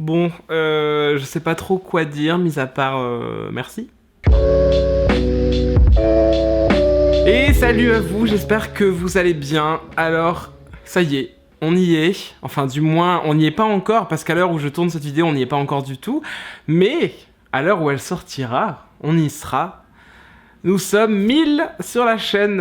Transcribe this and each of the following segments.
Bon, je sais pas trop quoi dire, mis à part merci. Et salut à vous, j'espère que vous allez bien. Alors, ça y est, on y est. Enfin, du moins, on n'y est pas encore, parce qu'à l'heure où je tourne cette vidéo, on n'y est pas encore du tout. Mais, à l'heure où elle sortira, on y sera. Nous sommes 1000 sur la chaîne,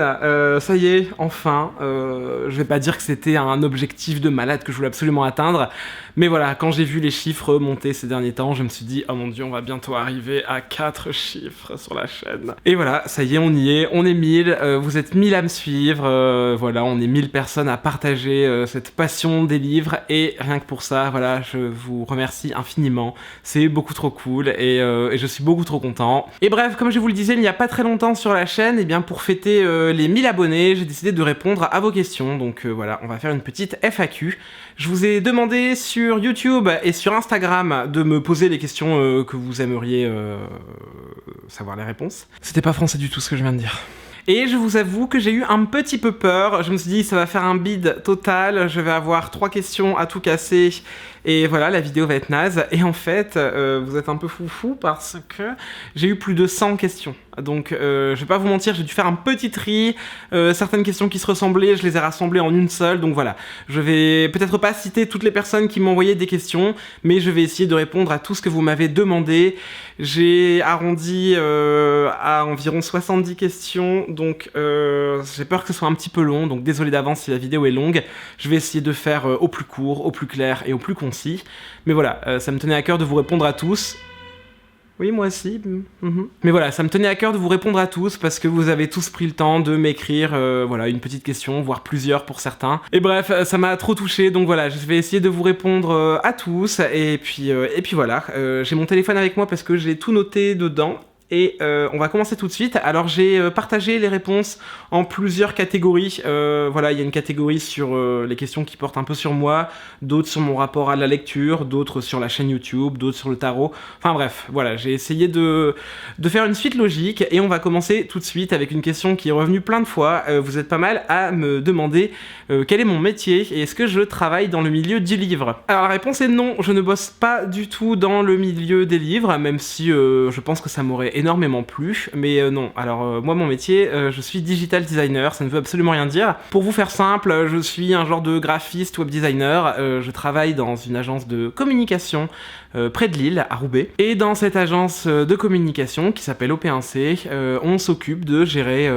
ça y est, enfin, je vais pas dire que c'était un objectif de malade que je voulais absolument atteindre, mais voilà, quand j'ai vu les chiffres monter ces derniers temps, je me suis dit, oh mon dieu, on va bientôt arriver à 4 chiffres sur la chaîne. Et voilà, ça y est, on est 1000, vous êtes 1000 à me suivre, voilà, on est 1000 personnes à partager cette passion des livres, et rien que pour ça, voilà, je vous remercie infiniment, c'est beaucoup trop cool, et je suis beaucoup trop content. Et bref, comme je vous le disais, il n'y a pas très longtemps sur la chaîne, et bien pour fêter les 1000 abonnés, j'ai décidé de répondre à vos questions, donc voilà, on va faire une petite FAQ. Je vous ai demandé sur YouTube et sur Instagram de me poser les questions que vous aimeriez savoir les réponses. C'était pas français du tout ce que je viens de dire. Et je vous avoue que j'ai eu un petit peu peur, je me suis dit ça va faire un bide total, je vais avoir 3 questions à tout casser, et voilà, la vidéo va être naze. Et en fait, vous êtes un peu foufou parce que j'ai eu plus de 100 questions. Donc je vais pas vous mentir, j'ai dû faire un petit tri, certaines questions qui se ressemblaient, je les ai rassemblées en une seule, donc voilà. Je vais peut-être pas citer toutes les personnes qui m'ont envoyé des questions, mais je vais essayer de répondre à tout ce que vous m'avez demandé. J'ai arrondi à environ 70 questions, donc j'ai peur que ce soit un petit peu long, donc désolé d'avance si la vidéo est longue. Je vais essayer de faire au plus court, au plus clair et au plus concis. Mais voilà, ça me tenait à cœur de vous répondre à tous. Oui, moi aussi. Mais voilà, ça me tenait à cœur de vous répondre à tous parce que vous avez tous pris le temps de m'écrire voilà, une petite question, voire plusieurs pour certains. Et bref, ça m'a trop touché, donc voilà, je vais essayer de vous répondre à tous. Et puis voilà, j'ai mon téléphone avec moi parce que j'ai tout noté dedans. Et on va commencer tout de suite. Alors j'ai partagé les réponses en plusieurs catégories. Voilà, il y a une catégorie sur les questions qui portent un peu sur moi, d'autres sur mon rapport à la lecture, d'autres sur la chaîne YouTube, d'autres sur le tarot. Enfin bref, voilà, j'ai essayé de faire une suite logique et on va commencer tout de suite avec une question qui est revenue plein de fois. Vous êtes pas mal à me demander quel est mon métier et est-ce que je travaille dans le milieu du livre. Alors la réponse est non, je ne bosse pas du tout dans le milieu des livres, même si je pense que ça m'aurait énormément plu, mais non. Alors moi mon métier, je suis digital designer, ça ne veut absolument rien dire. Pour vous faire simple, je suis un genre de graphiste, web designer, je travaille dans une agence de communication près de Lille, à Roubaix. Et dans cette agence de communication qui s'appelle OP1C, on s'occupe de gérer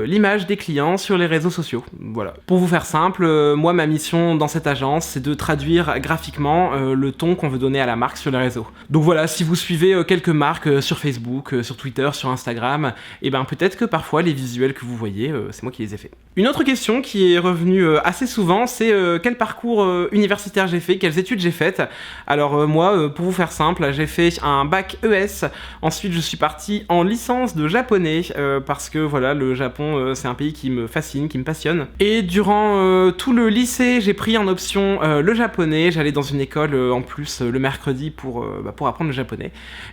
l'image des clients sur les réseaux sociaux. Voilà. Pour vous faire simple, moi ma mission dans cette agence, c'est de traduire graphiquement le ton qu'on veut donner à la marque sur les réseaux. Donc voilà, si vous suivez quelques marques sur Facebook, sur Twitter, sur Instagram, et ben peut-être que parfois les visuels que vous voyez, c'est moi qui les ai faits. Une autre question qui est revenue assez souvent, c'est quel parcours universitaire j'ai fait, quelles études j'ai faites. Alors moi, pour vous faire simple, j'ai fait un bac ES, ensuite je suis parti en licence de japonais, parce que voilà, le Japon c'est un pays qui me fascine, qui me passionne. Et durant tout le lycée, j'ai pris en option le japonais, j'allais dans une école en plus le mercredi pour apprendre le japonais.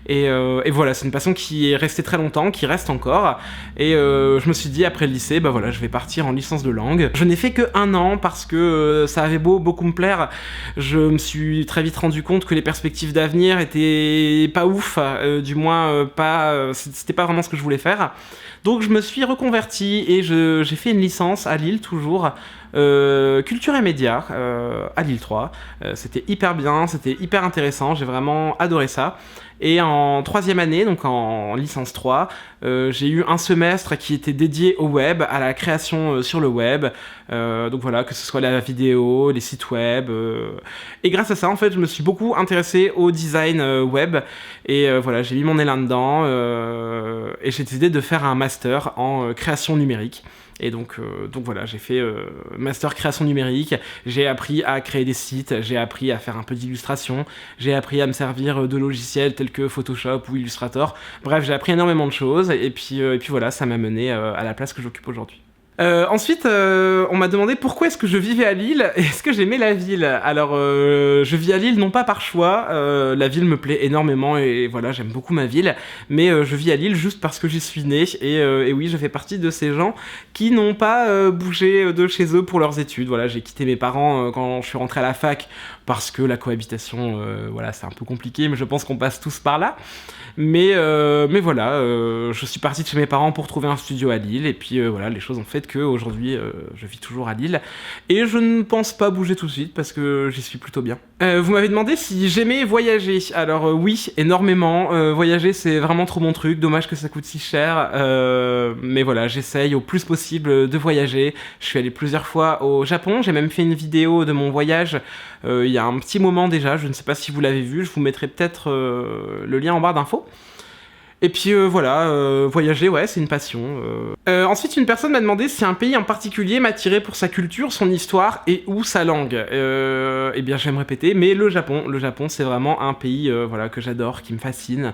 Et voilà, c'est une passion qui est restée très longtemps, qui reste encore, et je me suis dit après le lycée, bah voilà, je vais partir en licence de langue. Je n'ai fait que 1 an parce que ça avait beaucoup me plaire, je me suis très vite rendu compte que les perspectives d'avenir étaient pas ouf, du moins c'était pas vraiment ce que je voulais faire. Donc je me suis reconverti et j'ai fait une licence à Lille toujours, culture et médias, à Lille 3. C'était hyper bien, c'était hyper intéressant, j'ai vraiment adoré ça. Et en 3e année, donc en licence 3, j'ai eu un semestre qui était dédié au web, à la création sur le web. Donc voilà, que ce soit la vidéo, les sites web. Et grâce à ça, en fait, je me suis beaucoup intéressé au design web. Et voilà, j'ai mis mon nez là-dedans. Et j'ai décidé de faire un master en création numérique. Et donc voilà, j'ai fait master création numérique, j'ai appris à créer des sites, j'ai appris à faire un peu d'illustration, j'ai appris à me servir de logiciels tels que Photoshop ou Illustrator. Bref, j'ai appris énormément de choses et puis voilà, ça m'a mené à la place que j'occupe aujourd'hui. Ensuite, on m'a demandé pourquoi est-ce que je vivais à Lille et est-ce que j'aimais la ville. Alors, je vis à Lille non pas par choix, la ville me plaît énormément et voilà, j'aime beaucoup ma ville, mais je vis à Lille juste parce que j'y suis né et oui, je fais partie de ces gens qui n'ont pas bougé de chez eux pour leurs études. Voilà, j'ai quitté mes parents quand je suis rentré à la fac parce que la cohabitation, voilà, c'est un peu compliqué, mais je pense qu'on passe tous par là. Mais voilà, je suis parti de chez mes parents pour trouver un studio à Lille, et puis voilà, les choses ont fait qu'aujourd'hui, je vis toujours à Lille, et je ne pense pas bouger tout de suite, parce que j'y suis plutôt bien. Vous m'avez demandé si j'aimais voyager. Alors oui, énormément. Voyager, c'est vraiment trop mon truc, dommage que ça coûte si cher, mais voilà, j'essaye au plus possible de voyager. Je suis allé plusieurs fois au Japon, j'ai même fait une vidéo de mon voyage il y a un petit moment déjà, je ne sais pas si vous l'avez vu, je vous mettrai peut-être le lien en barre d'infos. Et puis voilà, voyager, ouais, c'est une passion. Ensuite, une personne m'a demandé si un pays en particulier m'attirait pour sa culture, son histoire et ou sa langue. Eh bien, je vais me répéter, mais le Japon, c'est vraiment un pays voilà, que j'adore, qui me fascine.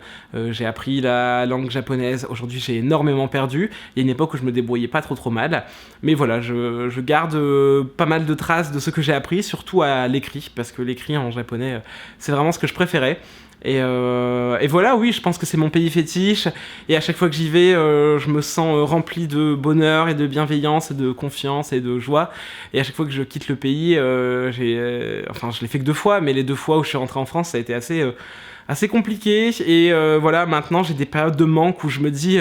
J'ai appris la langue japonaise, aujourd'hui j'ai énormément perdu. Il y a une époque où je me débrouillais pas trop mal. Mais voilà, je garde pas mal de traces de ce que j'ai appris, surtout à l'écrit, parce que l'écrit en japonais, c'est vraiment ce que je préférais. Et voilà, oui, je pense que c'est mon pays fétiche, et à chaque fois que j'y vais, je me sens rempli de bonheur et de bienveillance et de confiance et de joie, et à chaque fois que je quitte le pays, enfin je l'ai fait que 2 fois, mais les 2 fois où je suis rentré en France, ça a été assez compliqué, et voilà, maintenant j'ai des périodes de manque où je me dis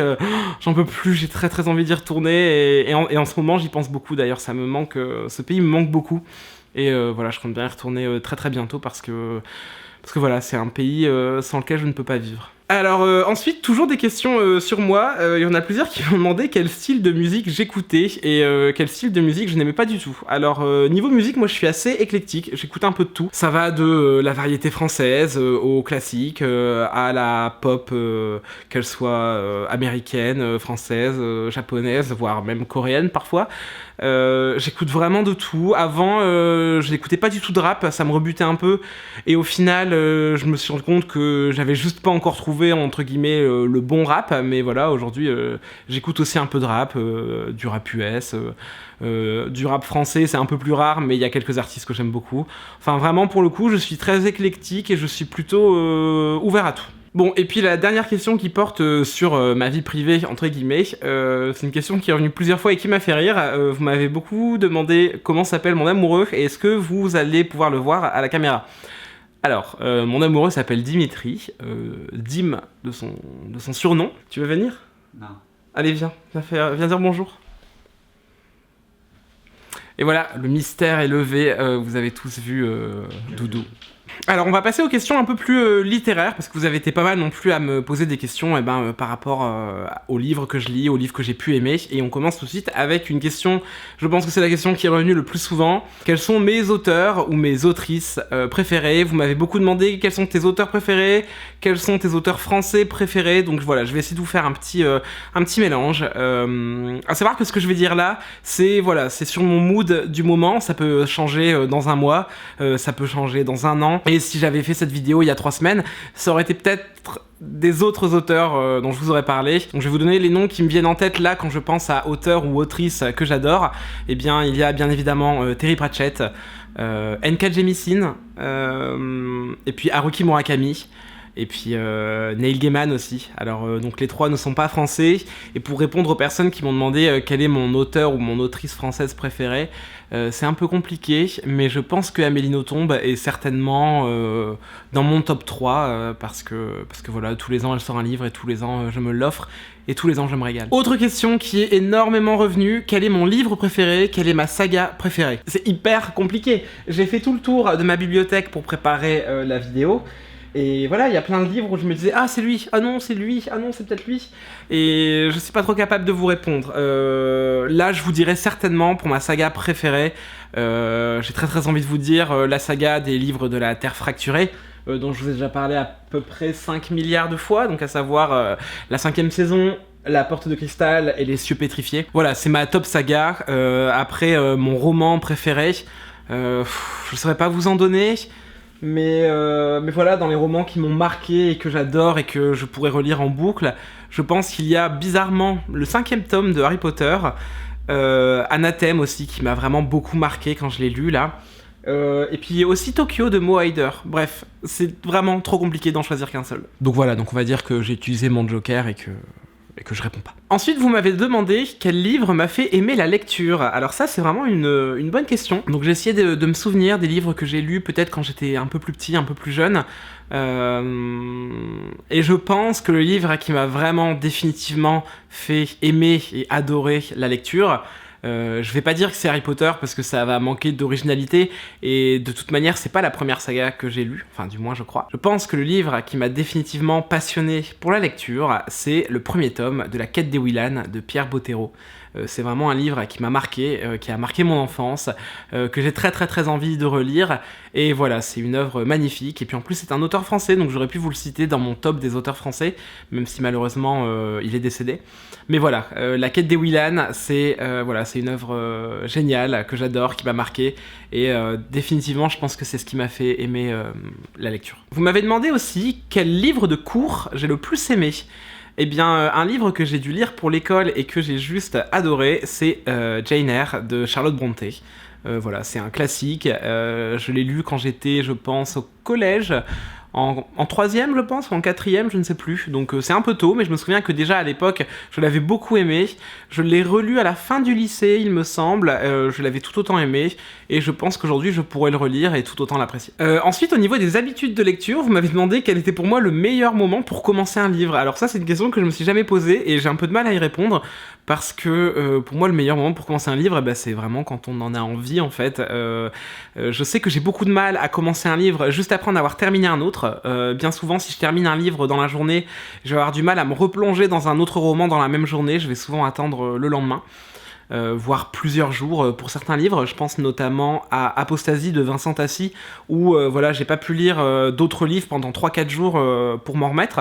j'en peux plus, j'ai très envie d'y retourner, et en ce moment j'y pense beaucoup, d'ailleurs ça me manque, ce pays me manque beaucoup, et voilà, je compte bien y retourner très bientôt parce que voilà, c'est un pays sans lequel je ne peux pas vivre. Alors ensuite, toujours des questions sur moi. Il y en a plusieurs qui m'ont demandé quel style de musique j'écoutais et quel style de musique je n'aimais pas du tout. Alors niveau musique, moi je suis assez éclectique, j'écoute un peu de tout. Ça va de la variété française au classique, à la pop, qu'elle soit américaine, française, japonaise, voire même coréenne parfois. J'écoute vraiment de tout. Avant, je n'écoutais pas du tout de rap, ça me rebutait un peu. Et au final, je me suis rendu compte que j'avais juste pas encore trouvé entre guillemets le bon rap. Mais voilà, aujourd'hui, j'écoute aussi un peu de rap, du rap US, du rap français. C'est un peu plus rare, mais il y a quelques artistes que j'aime beaucoup. Enfin, vraiment, pour le coup, je suis très éclectique et je suis plutôt ouvert à tout. Bon, et puis la dernière question qui porte sur ma vie privée, entre guillemets, c'est une question qui est revenue plusieurs fois et qui m'a fait rire. Vous m'avez beaucoup demandé comment s'appelle mon amoureux et est-ce que vous allez pouvoir le voir à la caméra. Alors, mon amoureux s'appelle Dimitri, Dim de son surnom. Tu veux venir ? Non. Allez, viens dire bonjour. Et voilà, le mystère est levé, vous avez tous vu Doudou. Alors on va passer aux questions un peu plus littéraires, parce que vous avez été pas mal non plus à me poser des questions par rapport aux livres que je lis, aux livres que j'ai pu aimer, et on commence tout de suite avec une question, je pense que c'est la question qui est revenue le plus souvent. Quels sont mes auteurs ou mes autrices préférés ? Vous m'avez beaucoup demandé quels sont tes auteurs préférés, quels sont tes auteurs français préférés, donc voilà, je vais essayer de vous faire un petit mélange. À savoir que ce que je vais dire là, c'est sur mon mood du moment, ça peut changer dans un mois, ça peut changer dans un an, et si j'avais fait cette vidéo il y a 3 semaines, ça aurait été peut-être des autres auteurs dont je vous aurais parlé. Donc je vais vous donner les noms qui me viennent en tête là quand je pense à auteur ou autrice que j'adore. Eh bien, il y a bien évidemment Terry Pratchett, N.K. Jemisin, et puis Haruki Murakami. Et puis Neil Gaiman aussi. Alors donc les 3 ne sont pas français. Et pour répondre aux personnes qui m'ont demandé quel est mon auteur ou mon autrice française préférée, c'est un peu compliqué, mais je pense que Amélie Nothomb est certainement dans mon top 3 parce que voilà, tous les ans elle sort un livre et tous les ans je me l'offre et tous les ans je me régale. Autre question qui est énormément revenue, quel est mon livre préféré, quelle est ma saga préférée ? C'est hyper compliqué. J'ai fait tout le tour de ma bibliothèque pour préparer la vidéo. Et voilà, il y a plein de livres où je me disais « Ah, c'est lui, ah non, c'est lui, ah non, c'est peut-être lui ». Et je suis pas trop capable de vous répondre. Là, je vous dirais certainement, pour ma saga préférée, j'ai très envie de vous dire la saga des livres de la Terre fracturée, dont je vous ai déjà parlé à peu près 5 milliards de fois, donc à savoir la 5e saison, La Porte de Cristal et Les Cieux Pétrifiés. Voilà, c'est ma top saga. Après, mon roman préféré, je saurais pas vous en donner. Mais voilà, dans les romans qui m'ont marqué et que j'adore et que je pourrais relire en boucle, je pense qu'il y a bizarrement le 5e tome de Harry Potter, Anathème aussi, qui m'a vraiment beaucoup marqué quand je l'ai lu là, et puis aussi Tokyo de Mo Hayder. Bref, c'est vraiment trop compliqué d'en choisir qu'un seul. Donc voilà, donc on va dire que j'ai utilisé mon joker et et que je réponds pas. Ensuite, vous m'avez demandé quel livre m'a fait aimer la lecture. Alors ça, c'est vraiment une bonne question. Donc j'ai essayé de me souvenir des livres que j'ai lus peut-être quand j'étais un peu plus petit, un peu plus jeune. Et je pense que le livre qui m'a vraiment définitivement fait aimer et adorer la lecture, je vais pas dire que c'est Harry Potter parce que ça va manquer d'originalité et de toute manière c'est pas la première saga que j'ai lue, enfin du moins je crois. Je pense que le livre qui m'a définitivement passionné pour la lecture, c'est le premier tome de La Quête des Willan de Pierre Bottero. C'est vraiment un livre qui m'a marqué, qui a marqué mon enfance, que j'ai très envie de relire. Et voilà, c'est une œuvre magnifique. Et puis en plus, c'est un auteur français, donc j'aurais pu vous le citer dans mon top des auteurs français, même si malheureusement il est décédé. Mais voilà, La Quête des Willan, c'est une œuvre géniale que j'adore, qui m'a marqué. Et définitivement, je pense que c'est ce qui m'a fait aimer la lecture. Vous m'avez demandé aussi quel livre de cours j'ai le plus aimé. Eh bien, un livre que j'ai dû lire pour l'école et que j'ai juste adoré, c'est Jane Eyre de Charlotte Brontë. Voilà, c'est un classique. Je l'ai lu quand j'étais, je pense, au collège. En troisième, je pense, ou en quatrième, je ne sais plus. Donc c'est un peu tôt, mais je me souviens que déjà à l'époque, je l'avais beaucoup aimé. Je l'ai relu à la fin du lycée, il me semble. Je l'avais tout autant aimé. Et je pense qu'aujourd'hui, je pourrais le relire et tout autant l'apprécier. Ensuite, au niveau des habitudes de lecture, vous m'avez demandé quel était pour moi le meilleur moment pour commencer un livre. Alors ça, c'est une question que je me suis jamais posée et j'ai un peu de mal à y répondre. Parce que pour moi, le meilleur moment pour commencer un livre, c'est vraiment quand on en a envie, en fait. Je sais que j'ai beaucoup de mal à commencer un livre juste après en avoir terminé un autre. Bien souvent, si je termine un livre dans la journée, je vais avoir du mal à me replonger dans un autre roman dans la même journée. Je vais souvent attendre le lendemain. Voire plusieurs jours pour certains livres. Je pense notamment à Apostasie de Vincent Tassi, où j'ai pas pu lire d'autres livres pendant 3-4 jours pour m'en remettre.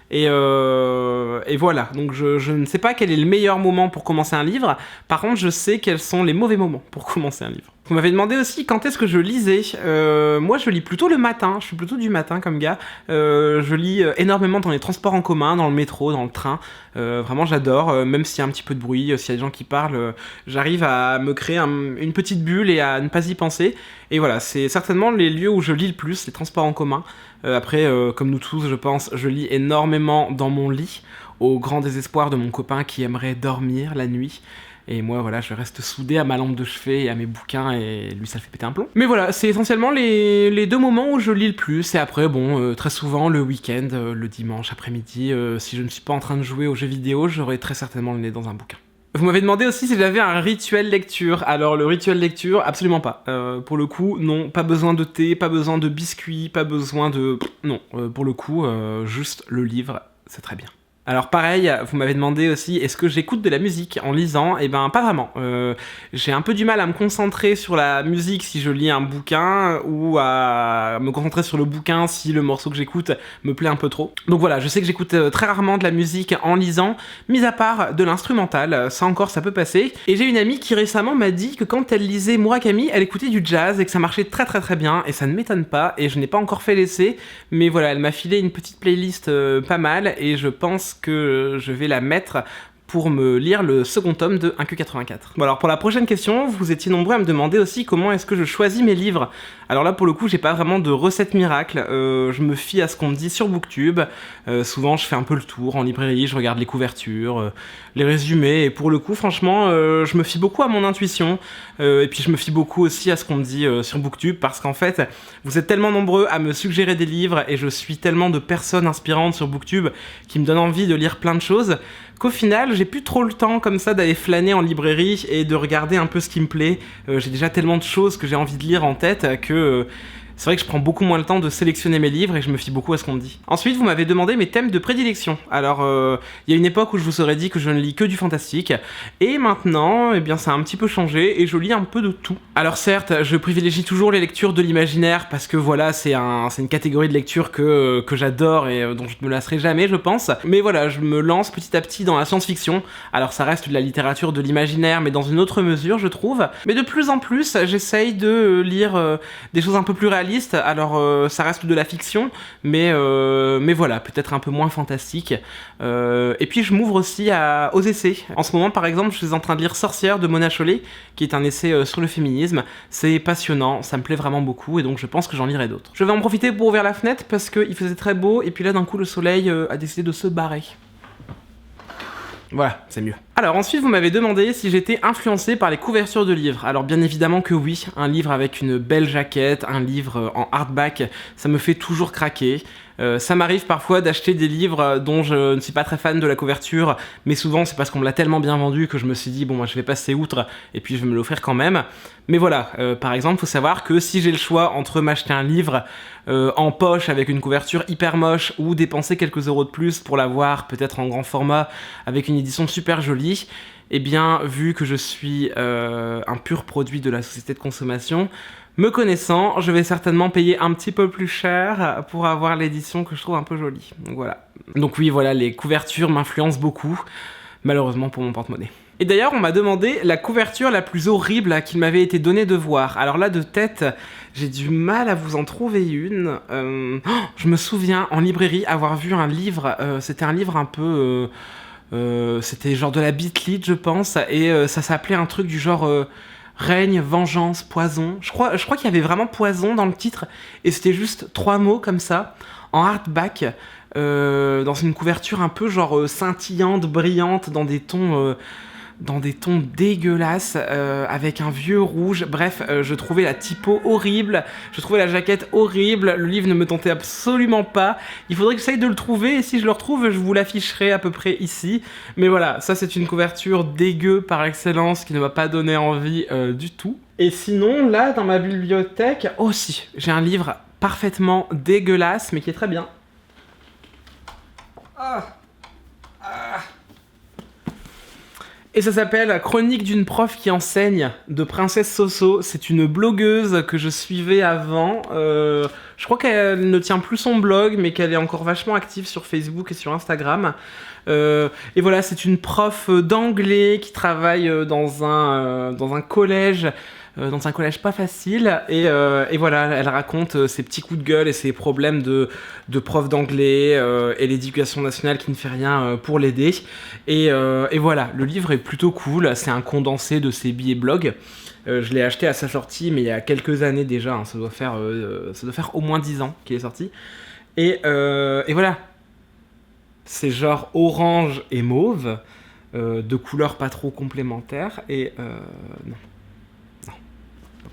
Et voilà, donc je ne sais pas quel est le meilleur moment pour commencer un livre. Par contre, je sais quels sont les mauvais moments pour commencer un livre. Vous m'avez demandé aussi quand est-ce que je lisais. Moi, je lis plutôt le matin. Je suis plutôt du matin comme gars. Je lis énormément dans les transports en commun, dans le métro, dans le train. Vraiment, j'adore. Même s'il y a un petit peu de bruit, s'il y a des gens qui parlent, j'arrive à me créer une petite bulle et à ne pas y penser. Et voilà, c'est certainement les lieux où je lis le plus, les transports en commun. Après, comme nous tous, je pense, je lis énormément dans mon lit, au grand désespoir de mon copain qui aimerait dormir la nuit. Et moi, voilà, je reste soudé à ma lampe de chevet et à mes bouquins, et lui, ça le fait péter un plomb. Mais voilà, c'est essentiellement les deux moments où je lis le plus. Et après, très souvent, le week-end, le dimanche après-midi, si je ne suis pas en train de jouer aux jeux vidéo, j'aurai très certainement le nez dans un bouquin. Vous m'avez demandé aussi si j'avais un rituel lecture. Alors le rituel lecture, absolument pas. Pour le coup, non, pas besoin de thé, pas besoin de biscuits, pas besoin de... Non, pour le coup, juste le livre, c'est très bien. Alors pareil, vous m'avez demandé aussi, est-ce que j'écoute de la musique en lisant? Eh ben pas vraiment. J'ai un peu du mal à me concentrer sur la musique si je lis un bouquin, ou à me concentrer sur le bouquin si le morceau que j'écoute me plaît un peu trop. Donc voilà, je sais que j'écoute très rarement de la musique en lisant, mis à part de l'instrumental, ça encore ça peut passer. Et j'ai une amie qui récemment m'a dit que quand elle lisait Murakami, elle écoutait du jazz et que ça marchait très bien, et ça ne m'étonne pas, et je n'ai pas encore fait l'essai, mais voilà, elle m'a filé une petite playlist pas mal, et je pense que je vais la mettre pour me lire le second tome de 1Q84. Bon alors pour la prochaine question, vous étiez nombreux à me demander aussi comment est-ce que je choisis mes livres. Alors là pour le coup j'ai pas vraiment de recette miracle, je me fie à ce qu'on me dit sur Booktube, souvent je fais un peu le tour en librairie, je regarde les couvertures, les résumés, et pour le coup franchement je me fie beaucoup à mon intuition, et puis je me fie beaucoup aussi à ce qu'on me dit sur Booktube, parce qu'en fait vous êtes tellement nombreux à me suggérer des livres, et je suis tellement de personnes inspirantes sur Booktube qui me donnent envie de lire plein de choses, qu'au final, j'ai plus trop le temps comme ça d'aller flâner en librairie et de regarder un peu ce qui me plaît. J'ai déjà tellement de choses que j'ai envie de lire en tête que c'est vrai que je prends beaucoup moins le temps de sélectionner mes livres et je me fie beaucoup à ce qu'on me dit. Ensuite, vous m'avez demandé mes thèmes de prédilection. Alors, il y a une époque où je vous aurais dit que je ne lis que du fantastique, et maintenant, eh bien, ça a un petit peu changé et je lis un peu de tout. Alors certes, je privilégie toujours les lectures de l'imaginaire parce que voilà, c'est une catégorie de lecture que j'adore et dont je ne me lasserai jamais, je pense. Mais voilà, je me lance petit à petit dans la science-fiction. Alors ça reste de la littérature de l'imaginaire, mais dans une autre mesure, je trouve. Mais de plus en plus, j'essaye de lire des choses un peu plus réalistes. Alors ça reste de la fiction, mais voilà, peut-être un peu moins fantastique. Et puis je m'ouvre aussi aux essais. En ce moment par exemple, je suis en train de lire Sorcière de Mona Chollet, qui est un essai sur le féminisme. C'est passionnant, ça me plaît vraiment beaucoup, et donc je pense que j'en lirai d'autres. Je vais en profiter pour ouvrir la fenêtre parce qu'il faisait très beau, et puis là d'un coup le soleil a décidé de se barrer. Voilà, c'est mieux. Alors ensuite, vous m'avez demandé si j'étais influencé par les couvertures de livres. Alors bien évidemment que oui, un livre avec une belle jaquette, un livre en hardback, ça me fait toujours craquer. Ça m'arrive parfois d'acheter des livres dont je ne suis pas très fan de la couverture, mais souvent c'est parce qu'on me l'a tellement bien vendu que je me suis dit bon moi je vais passer outre et puis je vais me l'offrir quand même. Mais voilà, par exemple, faut savoir que si j'ai le choix entre m'acheter un livre en poche avec une couverture hyper moche ou dépenser quelques euros de plus pour l'avoir peut-être en grand format avec une édition super jolie, eh bien vu que je suis un pur produit de la société de consommation, me connaissant, je vais certainement payer un petit peu plus cher pour avoir l'édition que je trouve un peu jolie. Donc voilà. Donc oui, voilà, les couvertures m'influencent beaucoup, malheureusement pour mon porte-monnaie. Et d'ailleurs, on m'a demandé la couverture la plus horrible qu'il m'avait été donné de voir. Alors là, de tête, j'ai du mal à vous en trouver une. Je me souviens, en librairie, avoir vu un livre, c'était un livre un peu... c'était genre de la Beat Lit, je pense, et ça s'appelait un truc du genre... Règne, vengeance, poison. Je crois qu'il y avait vraiment poison dans le titre, et c'était juste 3 mots comme ça, en hardback, dans une couverture un peu genre scintillante, brillante, dans des tons dégueulasses, avec un vieux rouge. Bref, je trouvais la typo horrible, je trouvais la jaquette horrible, le livre ne me tentait absolument pas. Il faudrait que j'essaye de le trouver, et si je le retrouve, je vous l'afficherai à peu près ici. Mais voilà, ça c'est une couverture dégueu par excellence, qui ne m'a pas donné envie du tout. Et sinon, là, dans ma bibliothèque, aussi, j'ai un livre parfaitement dégueulasse, mais qui est très bien. Et ça s'appelle Chronique d'une prof qui enseigne de Princesse Soso. C'est une blogueuse que je suivais avant. Je crois qu'elle ne tient plus son blog, mais qu'elle est encore vachement active sur Facebook et sur Instagram. Et voilà, c'est une prof d'anglais qui travaille dans un collège. Dans un collège pas facile, et voilà, elle raconte ses petits coups de gueule et ses problèmes de prof d'anglais et l'éducation nationale qui ne fait rien pour l'aider. Et voilà, le livre est plutôt cool, c'est un condensé de ses billets blog. Je l'ai acheté à sa sortie, mais il y a quelques années déjà, hein, ça doit faire au moins 10 ans qu'il est sorti. Et voilà, c'est genre orange et mauve, de couleurs pas trop complémentaires, et non.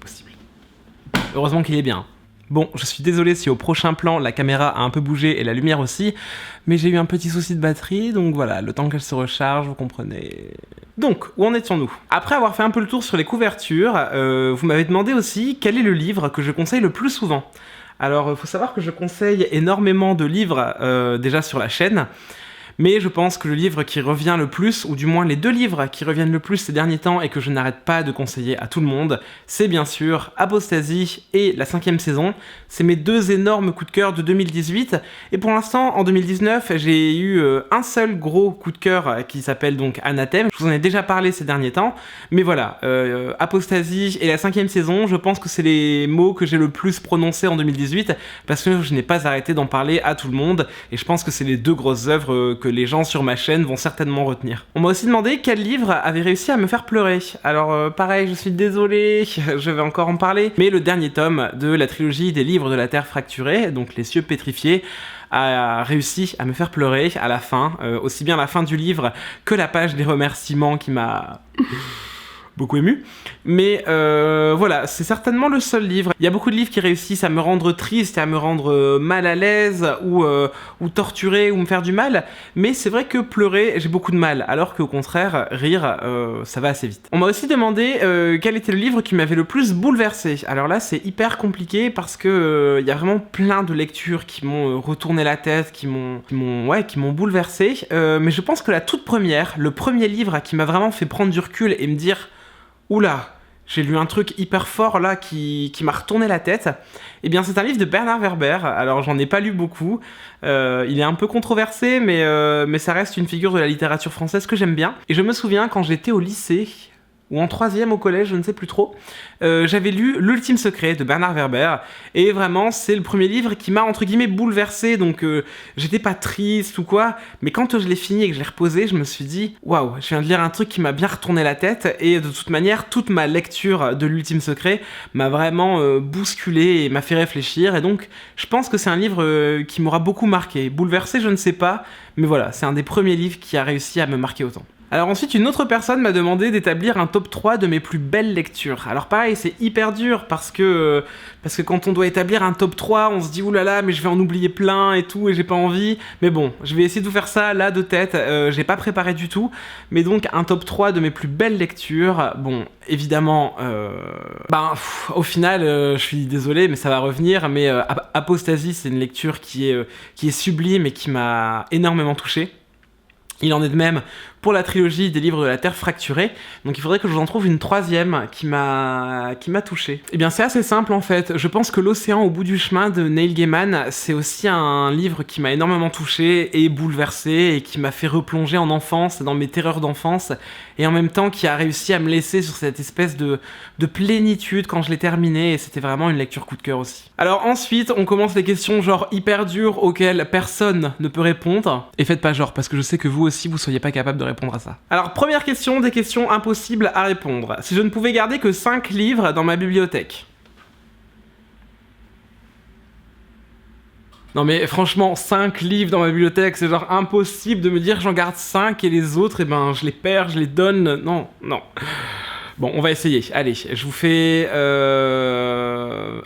Possible. Heureusement qu'il est bien. Bon, je suis désolé si au prochain plan la caméra a un peu bougé et la lumière aussi, mais j'ai eu un petit souci de batterie, donc voilà, le temps qu'elle se recharge, vous comprenez. Donc, où en étions-nous ? Après avoir fait un peu le tour sur les couvertures, vous m'avez demandé aussi quel est le livre que je conseille le plus souvent. Alors, il faut savoir que je conseille énormément de livres déjà sur la chaîne, mais je pense que le livre qui revient le plus, ou du moins les 2 livres qui reviennent le plus ces derniers temps et que je n'arrête pas de conseiller à tout le monde, c'est bien sûr Apostasie et la 5e saison. C'est mes 2 énormes coups de cœur de 2018, et pour l'instant, en 2019, j'ai eu un seul gros coup de cœur qui s'appelle donc Anathème. Je vous en ai déjà parlé ces derniers temps, mais voilà, Apostasie et la 5e saison, je pense que c'est les mots que j'ai le plus prononcés en 2018, parce que je n'ai pas arrêté d'en parler à tout le monde, et je pense que c'est les 2 grosses œuvres que les gens sur ma chaîne vont certainement retenir. On m'a aussi demandé quel livre avait réussi à me faire pleurer. Alors pareil, je suis désolé, je vais encore en parler, mais le dernier tome de la trilogie des livres de la Terre fracturée, donc Les cieux pétrifiés, a réussi à me faire pleurer à la fin, aussi bien la fin du livre que la page des remerciements qui m'a beaucoup ému. Mais voilà, c'est certainement le seul livre. Il y a beaucoup de livres qui réussissent à me rendre triste et à me rendre mal à l'aise ou torturer ou me faire du mal, mais c'est vrai que pleurer, j'ai beaucoup de mal, alors qu'au contraire, rire, ça va assez vite. On m'a aussi demandé quel était le livre qui m'avait le plus bouleversé. Alors là, c'est hyper compliqué parce que il y a vraiment plein de lectures qui m'ont retourné la tête, qui m'ont bouleversé, mais je pense que la toute première, le premier livre qui m'a vraiment fait prendre du recul et me dire oula, j'ai lu un truc hyper fort là qui m'a retourné la tête. Eh bien, c'est un livre de Bernard Werber. Alors, j'en ai pas lu beaucoup. Il est un peu controversé, mais ça reste une figure de la littérature française que j'aime bien. Et je me souviens, quand j'étais au lycée, ou en 3e au collège, je ne sais plus trop, j'avais lu L'Ultime Secret de Bernard Werber, et vraiment, c'est le premier livre qui m'a, entre guillemets, bouleversé, donc j'étais pas triste ou quoi, mais quand je l'ai fini et que je l'ai reposé, je me suis dit, waouh, je viens de lire un truc qui m'a bien retourné la tête, et de toute manière, toute ma lecture de L'Ultime Secret m'a vraiment bousculé et m'a fait réfléchir, et donc, je pense que c'est un livre qui m'aura beaucoup marqué. Bouleversé, je ne sais pas, mais voilà, c'est un des premiers livres qui a réussi à me marquer autant. Alors ensuite, une autre personne m'a demandé d'établir un top 3 de mes plus belles lectures. Alors pareil, c'est hyper dur parce que quand on doit établir un top 3, on se dit oulala, mais je vais en oublier plein et tout, et j'ai pas envie. Mais bon, je vais essayer de vous faire ça là de tête, j'ai pas préparé du tout. Mais donc un top 3 de mes plus belles lectures. Bon, évidemment, au final, je suis désolé, mais ça va revenir, mais Apostasie, c'est une lecture qui est sublime et qui m'a énormément touché. Il en est de même pour la trilogie des livres de la Terre fracturée, donc il faudrait que je vous en trouve une troisième qui m'a touché. Eh bien c'est assez simple en fait, je pense que L'Océan au bout du chemin de Neil Gaiman, c'est aussi un livre qui m'a énormément touché et bouleversé, et qui m'a fait replonger en enfance, dans mes terreurs d'enfance, et en même temps qui a réussi à me laisser sur cette espèce de plénitude quand je l'ai terminé, et c'était vraiment une lecture coup de cœur aussi. Alors ensuite, on commence les questions genre hyper dures auxquelles personne ne peut répondre, et faites pas genre, parce que je sais que vous aussi vous seriez pas capable de répondre à ça. Alors première question, des questions impossibles à répondre. Si je ne pouvais garder que 5 livres dans ma bibliothèque. Non mais franchement, 5 livres dans ma bibliothèque, c'est genre impossible de me dire j'en garde 5 et les autres, eh ben je les perds, je les donne. Non. Bon, on va essayer. Allez, je vous fais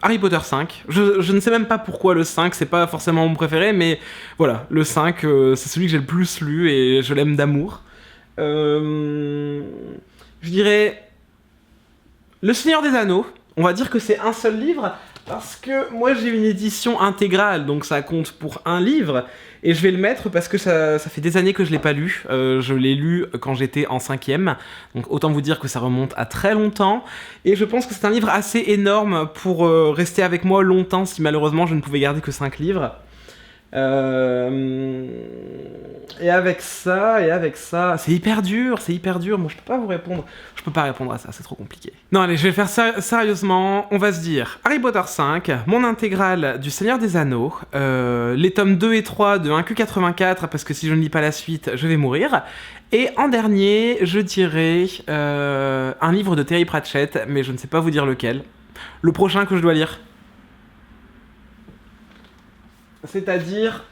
Harry Potter 5. Je ne sais même pas pourquoi le 5, c'est pas forcément mon préféré, mais voilà, le 5, c'est celui que j'ai le plus lu et je l'aime d'amour. Je dirais Le Seigneur des Anneaux. On va dire que c'est un seul livre, parce que moi j'ai une édition intégrale, donc ça compte pour un livre, et je vais le mettre parce que ça fait des années que je l'ai pas lu. Je l'ai lu quand j'étais en 5e, donc autant vous dire que ça remonte à très longtemps, et je pense que c'est un livre assez énorme pour rester avec moi longtemps si malheureusement je ne pouvais garder que 5 livres. Et avec ça, c'est hyper dur, moi je peux pas vous répondre, je peux pas répondre à ça, c'est trop compliqué. Non allez, je vais faire ça sérieusement, on va se dire Harry Potter 5, mon intégrale du Seigneur des Anneaux, les tomes 2 et 3 de 1Q84, parce que si je ne lis pas la suite, je vais mourir, et en dernier, je dirais un livre de Terry Pratchett, mais je ne sais pas vous dire lequel, le prochain que je dois lire. C'est-à-dire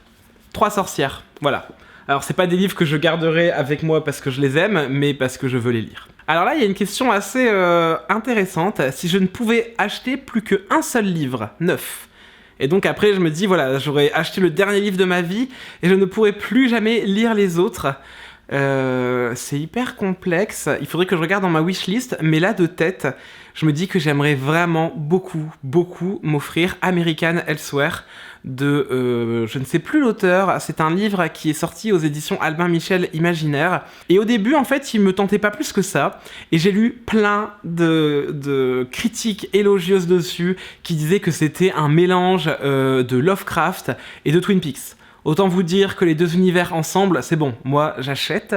3 sorcières, voilà. Alors c'est pas des livres que je garderai avec moi parce que je les aime, mais parce que je veux les lire. Alors là, il y a une question assez intéressante. Si je ne pouvais acheter plus qu'un seul livre, neuf, et donc après je me dis, voilà, j'aurais acheté le dernier livre de ma vie, et je ne pourrais plus jamais lire les autres, c'est hyper complexe. Il faudrait que je regarde dans ma wishlist, mais là de tête, je me dis que j'aimerais vraiment beaucoup m'offrir American Elsewhere de je ne sais plus l'auteur. C'est un livre qui est sorti aux éditions Albin Michel Imaginaire, et au début en fait il me tentait pas plus que ça, et j'ai lu plein de critiques élogieuses dessus qui disaient que c'était un mélange de Lovecraft et de Twin Peaks. Autant vous dire que les deux univers ensemble, c'est bon, moi j'achète,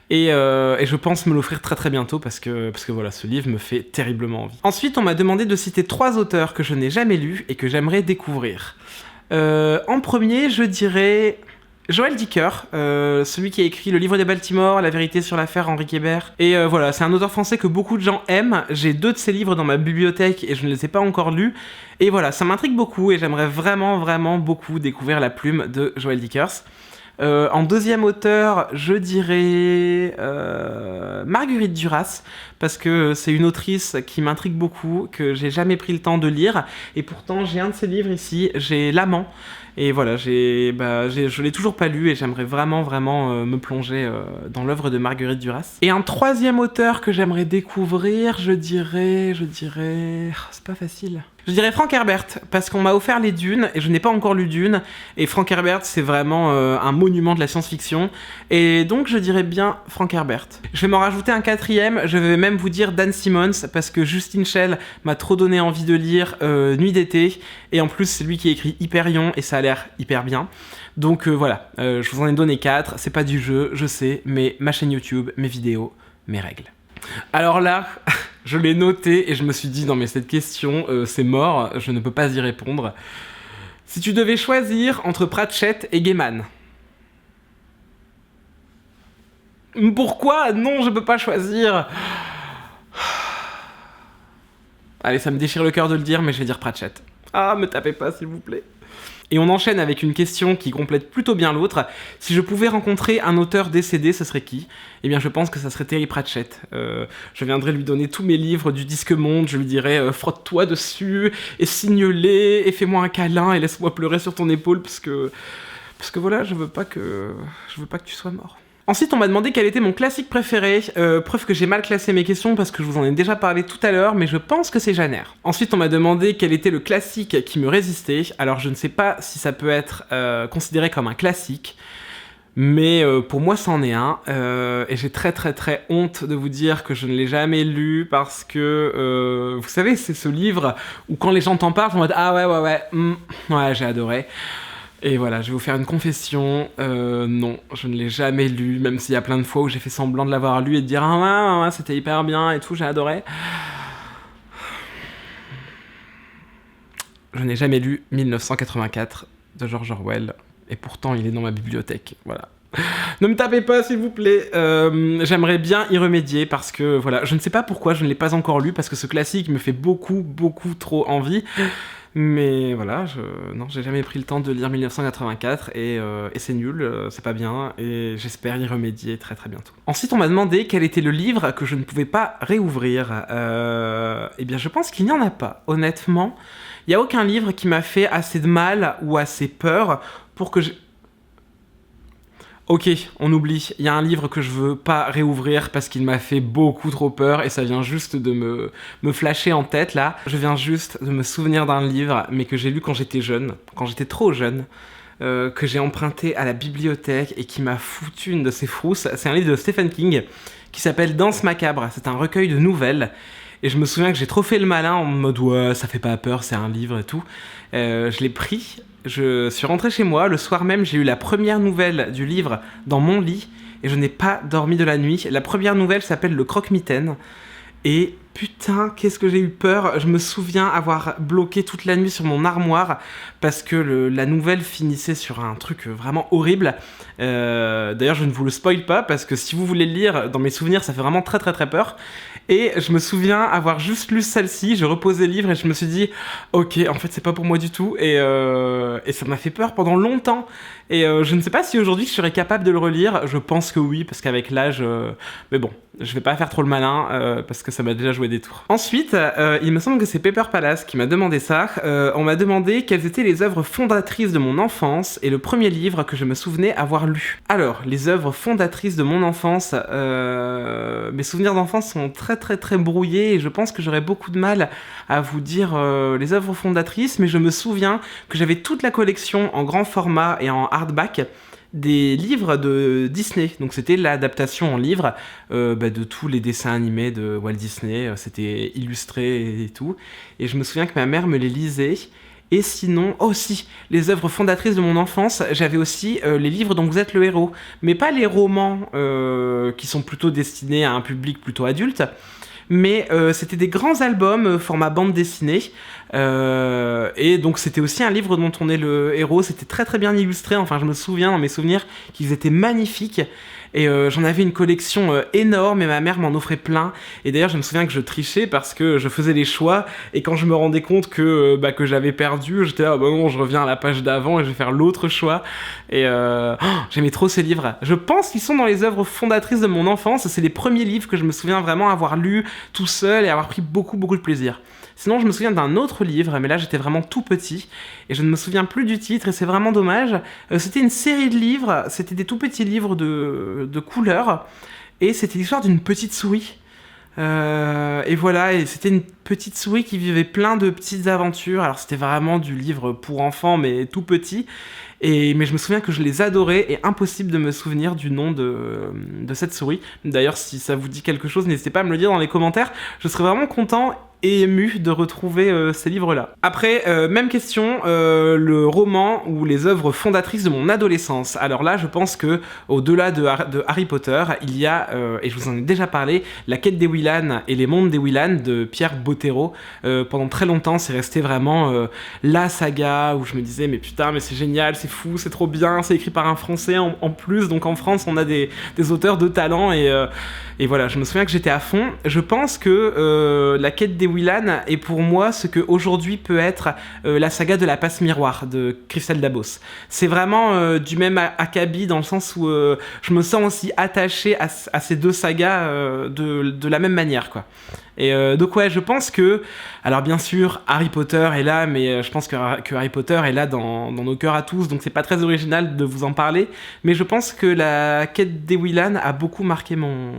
et je pense me l'offrir très bientôt parce que voilà, ce livre me fait terriblement envie. Ensuite, on m'a demandé de citer 3 auteurs que je n'ai jamais lus et que j'aimerais découvrir. En premier, je dirais Joël Dicker, celui qui a écrit Le Livre des Baltimore, La vérité sur l'affaire Henri Kébert. Et voilà, c'est un auteur français que beaucoup de gens aiment. J'ai 2 de ses livres dans ma bibliothèque et je ne les ai pas encore lus. Et voilà, ça m'intrigue beaucoup et j'aimerais vraiment beaucoup découvrir la plume de Joël Dickers. En deuxième auteur, je dirais Marguerite Duras, parce que c'est une autrice qui m'intrigue beaucoup, que j'ai jamais pris le temps de lire, et pourtant j'ai un de ses livres ici, j'ai L'Amant, et voilà, je l'ai toujours pas lu, et j'aimerais vraiment me plonger dans l'œuvre de Marguerite Duras. Et un troisième auteur que j'aimerais découvrir, je dirais... c'est pas facile. Je dirais Frank Herbert, parce qu'on m'a offert les Dunes, et je n'ai pas encore lu Dune, et Frank Herbert, c'est vraiment un monument de la science-fiction, et donc je dirais bien Frank Herbert. Je vais m'en rajouter un 4e, je vais même vous dire Dan Simmons, parce que Justin Schell m'a trop donné envie de lire Nuit d'été, et en plus c'est lui qui a écrit Hyperion, et ça a l'air hyper bien. Donc voilà, je vous en ai donné 4, c'est pas du jeu, je sais, mais ma chaîne YouTube, mes vidéos, mes règles. Alors là... je l'ai noté et je me suis dit, non mais cette question, c'est mort, je ne peux pas y répondre. Si tu devais choisir entre Pratchett et Gaiman. Pourquoi ? Non, je peux pas choisir. Allez, ça me déchire le cœur de le dire, mais je vais dire Pratchett. Ah, me tapez pas, s'il vous plaît. Et on enchaîne avec une question qui complète plutôt bien l'autre. Si je pouvais rencontrer un auteur décédé, ce serait qui ? Eh bien, je pense que ça serait Terry Pratchett. Je viendrais lui donner tous mes livres du Disque Monde, je lui dirais frotte-toi dessus, et signe-les, et fais-moi un câlin, et laisse-moi pleurer sur ton épaule, parce que voilà, je veux pas que tu sois mort. Ensuite, on m'a demandé quel était mon classique préféré. Preuve que j'ai mal classé mes questions parce que je vous en ai déjà parlé tout à l'heure, mais je pense que c'est Jeanne Eyre. Ensuite, on m'a demandé quel était le classique qui me résistait. Alors, je ne sais pas si ça peut être considéré comme un classique, mais pour moi, c'en est un. Et j'ai très très très honte de vous dire que je ne l'ai jamais lu parce que, vous savez, c'est ce livre où quand les gens t'en parlent, ils vont en mode « Ah ouais, j'ai adoré ». Et voilà, je vais vous faire une confession, non, je ne l'ai jamais lu, même s'il y a plein de fois où j'ai fait semblant de l'avoir lu et de dire « Ah ouais, c'était hyper bien et tout, j'ai adoré ». Je n'ai jamais lu 1984 de George Orwell, et pourtant il est dans ma bibliothèque, voilà. Ne me tapez pas, s'il vous plaît. J'aimerais bien y remédier parce que, voilà, je ne sais pas pourquoi je ne l'ai pas encore lu, parce que ce classique me fait beaucoup trop envie. Mais voilà, non, j'ai jamais pris le temps de lire 1984 et c'est nul, c'est pas bien, et j'espère y remédier très très bientôt. Ensuite, on m'a demandé quel était le livre que je ne pouvais pas réouvrir. Eh bien, je pense qu'il n'y en a pas, honnêtement. Il n'y a aucun livre qui m'a fait assez de mal ou assez peur pour que Ok, on oublie, il y a un livre que je veux pas réouvrir parce qu'il m'a fait beaucoup trop peur et ça vient juste de me flasher en tête là. Je viens juste de me souvenir d'un livre, mais que j'ai lu quand j'étais jeune, quand j'étais trop jeune, que j'ai emprunté à la bibliothèque et qui m'a foutu une de ses frousses. C'est un livre de Stephen King qui s'appelle Danse macabre, c'est un recueil de nouvelles. Et je me souviens que j'ai trop fait le malin en mode ouais, ça fait pas peur, c'est un livre et tout. Je l'ai pris. Je suis rentré chez moi, le soir même, j'ai eu la première nouvelle du livre dans mon lit et je n'ai pas dormi de la nuit. La première nouvelle s'appelle Le Croque-Mitaine et putain, qu'est-ce que j'ai eu peur. Je me souviens avoir bloqué toute la nuit sur mon armoire parce que la nouvelle finissait sur un truc vraiment horrible. D'ailleurs, je ne vous le spoil pas parce que si vous voulez le lire, dans mes souvenirs, ça fait vraiment très très très peur. Et je me souviens avoir juste lu celle-ci, je reposais le livre et je me suis dit ok, en fait c'est pas pour moi du tout et ça m'a fait peur pendant longtemps et je ne sais pas si aujourd'hui je serais capable de le relire, je pense que oui parce qu'avec l'âge, mais bon, je vais pas faire trop le malin parce que ça m'a déjà joué des tours. Ensuite, il me semble que c'est Pepper Palace qui m'a demandé ça, on m'a demandé quelles étaient les œuvres fondatrices de mon enfance et le premier livre que je me souvenais avoir lu. Alors, les œuvres fondatrices de mon enfance, mes souvenirs d'enfance sont très brouillés et je pense que j'aurais beaucoup de mal à vous dire les œuvres fondatrices, mais je me souviens que j'avais toute la collection en grand format et en hardback des livres de Disney. Donc c'était l'adaptation en livre de tous les dessins animés de Walt Disney, c'était illustré et tout. Et je me souviens que ma mère me les lisait. Et sinon, aussi, les œuvres fondatrices de mon enfance, j'avais aussi les livres dont vous êtes le héros. Mais pas les romans qui sont plutôt destinés à un public plutôt adulte, mais c'était des grands albums format bande dessinée. Et donc c'était aussi un livre dont on est le héros, c'était très bien illustré, enfin je me souviens dans mes souvenirs qu'ils étaient magnifiques. Et j'en avais une collection énorme et ma mère m'en offrait plein. Et d'ailleurs, je me souviens que je trichais parce que je faisais les choix. Et quand je me rendais compte que j'avais perdu, j'étais là, non, je reviens à la page d'avant et je vais faire l'autre choix. Et j'aimais trop ces livres. Je pense qu'ils sont dans les œuvres fondatrices de mon enfance. C'est les premiers livres que je me souviens vraiment avoir lus tout seul et avoir pris beaucoup de plaisir. Sinon, je me souviens d'un autre livre, mais là, j'étais vraiment tout petit, et je ne me souviens plus du titre, et c'est vraiment dommage. C'était une série de livres, c'était des tout petits livres de couleurs, et c'était l'histoire d'une petite souris. Et voilà, et c'était une petite souris qui vivait plein de petites aventures. Alors, c'était vraiment du livre pour enfants, mais tout petit. Mais je me souviens que je les adorais, et impossible de me souvenir du nom de cette souris. D'ailleurs, si ça vous dit quelque chose, n'hésitez pas à me le dire dans les commentaires. Je serais vraiment content et ému de retrouver ces livres-là. Après, même question, le roman ou les œuvres fondatrices de mon adolescence. Alors là, je pense que au-delà de Harry Potter, il y a, et je vous en ai déjà parlé, La Quête des Willan et Les Mondes des Willan de Pierre Bottero. Pendant très longtemps, c'est resté vraiment la saga où je me disais mais putain, mais c'est génial, c'est fou, c'est trop bien, c'est écrit par un Français en plus, donc en France, on a des auteurs de talent et voilà, je me souviens que j'étais à fond. Je pense que La Quête des Whelan est pour moi ce que aujourd'hui peut être la saga de la passe miroir de Christelle Dabos. C'est vraiment du même acabit dans le sens où je me sens aussi attaché à ces deux sagas de la même manière, quoi. Et donc ouais, je pense que, alors bien sûr, Harry Potter est là, mais je pense que Harry Potter est là dans nos cœurs à tous, donc c'est pas très original de vous en parler, mais je pense que la quête des Whelan a beaucoup marqué mon